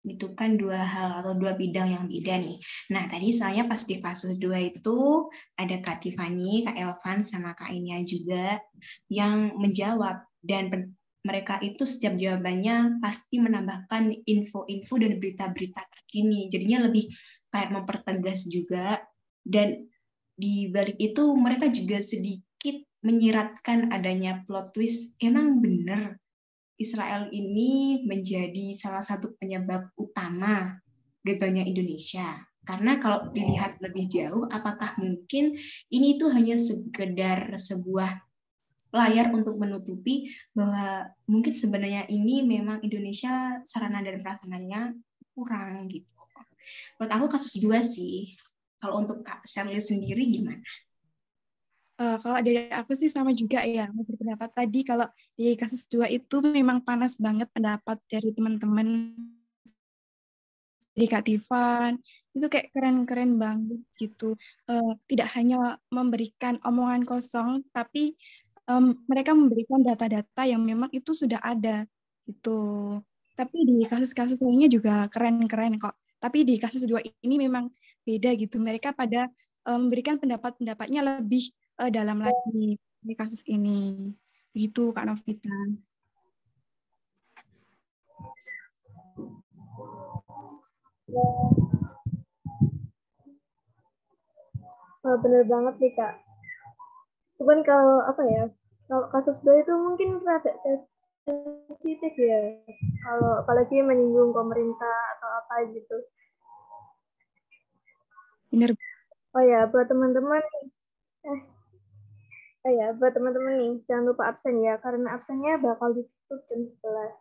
S3: itu kan 2 hal atau 2 bidang yang beda nih. Nah, tadi soalnya pas di kasus 2 itu ada Kak Tiffany, Kak Elvan, sama Kak Inia juga yang menjawab. Dan mereka itu setiap jawabannya pasti menambahkan info-info dan berita-berita terkini. Jadinya lebih kayak mempertegas juga. Dan di balik itu mereka juga sedikit menyiratkan adanya plot twist. Emang bener Israel ini menjadi salah satu penyebab utama gagalnya Indonesia. Karena kalau dilihat lebih jauh, apakah mungkin ini tuh hanya sekedar sebuah layar untuk menutupi bahwa mungkin sebenarnya ini memang Indonesia sarana dan prasarananya kurang gitu. Menurut aku kasus 2 sih. Kalau untuk Kak Sherly sendiri gimana?
S5: Kalau dari aku sih sama juga ya, mau berpendapat tadi kalau di kasus 2 itu memang panas banget pendapat dari teman-teman, dari Kak Tiffan, itu kayak keren-keren banget gitu. Tidak hanya memberikan omongan kosong, tapi mereka memberikan data-data yang memang itu sudah ada gitu. Tapi di kasus-kasus lainnya juga keren-keren kok. Tapi di kasus 2 ini memang beda gitu. Mereka pada memberikan pendapat-pendapatnya lebih dalam lagi di kasus ini. Begitu Kak Novita.
S1: Oh, bener banget sih Kak. Cuman kalau apa ya, kalau kasus 2 itu mungkin rada sensitif ya. Kalau apalagi menyinggung pemerintah atau apa gitu.
S5: Benar.
S1: Oh ya, buat teman-teman buat teman-teman nih, jangan lupa absen ya, karena absennya bakal ditutup jam 11.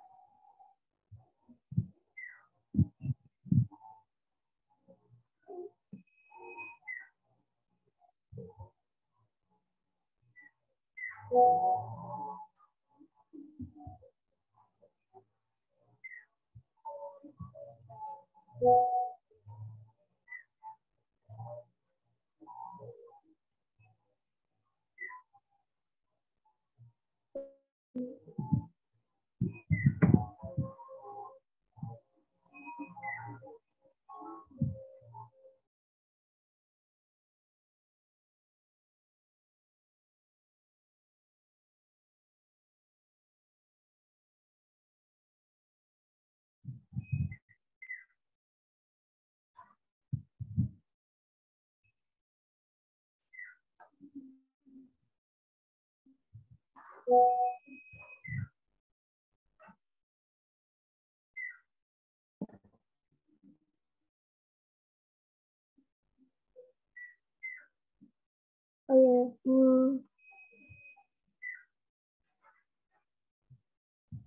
S1: Oh ya,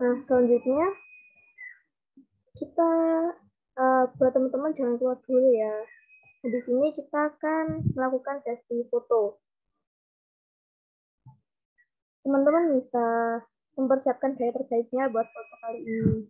S1: nah selanjutnya kita buat teman-teman jangan keluar dulu ya. Di sini kita akan melakukan sesi foto. Teman-teman bisa mempersiapkan gaya terbaiknya buat foto kali ini.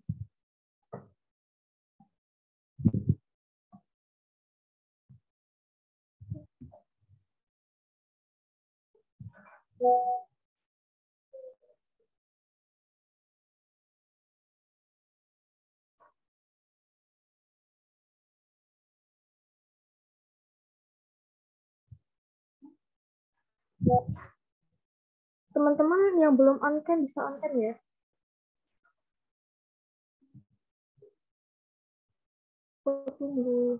S1: Teman-teman yang belum on cam bisa on cam ya. Tunggu.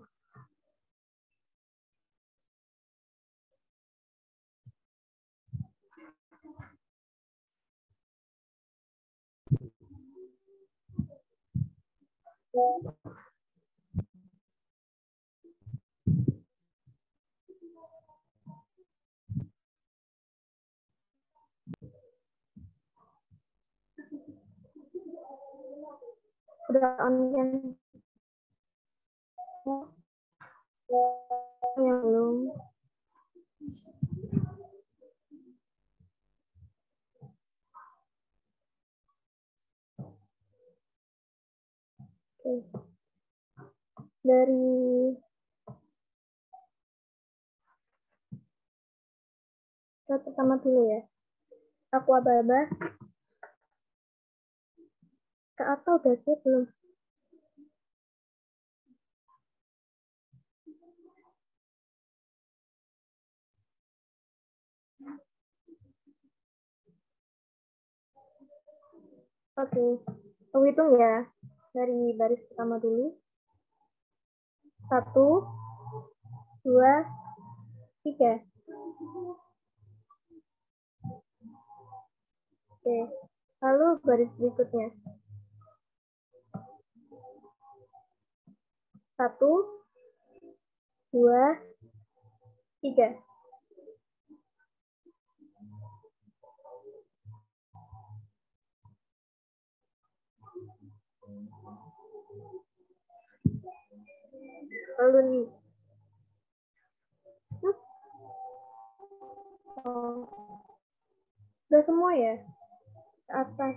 S1: Udah on cam. Yang belum. Oke. Dari pertama dulu ya. Aku aba-aba. Kak Atta udah siap belum? Oke, aku hitung ya. Dari baris pertama dulu. 1, 2, 3. Oke, lalu baris berikutnya. 1, 2, 3. Lalu nih. Oh. Udah semua ya? Ke atas.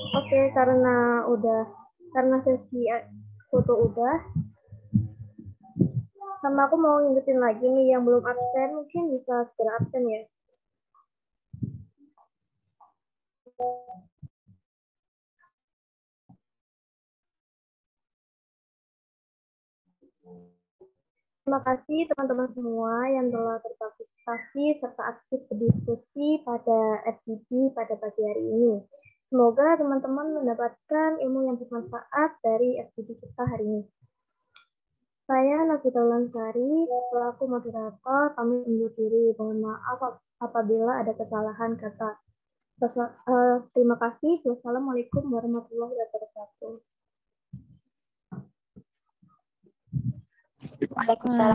S1: Oke, Oke, karena sesi foto udah, sama aku mau ngingetin lagi nih yang belum absen mungkin bisa segera absen ya. Terima kasih teman-teman semua yang telah berpartisipasi serta aktif berdiskusi pada FGD pada pagi hari ini. Semoga teman-teman mendapatkan ilmu yang bermanfaat dari FGD kita hari ini. Saya Nafita Ulansari, selaku moderator, kami undur diri. Mohon maaf apabila ada kesalahan kata. Terima kasih. Wassalamualaikum warahmatullahi wabarakatuh.
S10: Waalaikumsalam.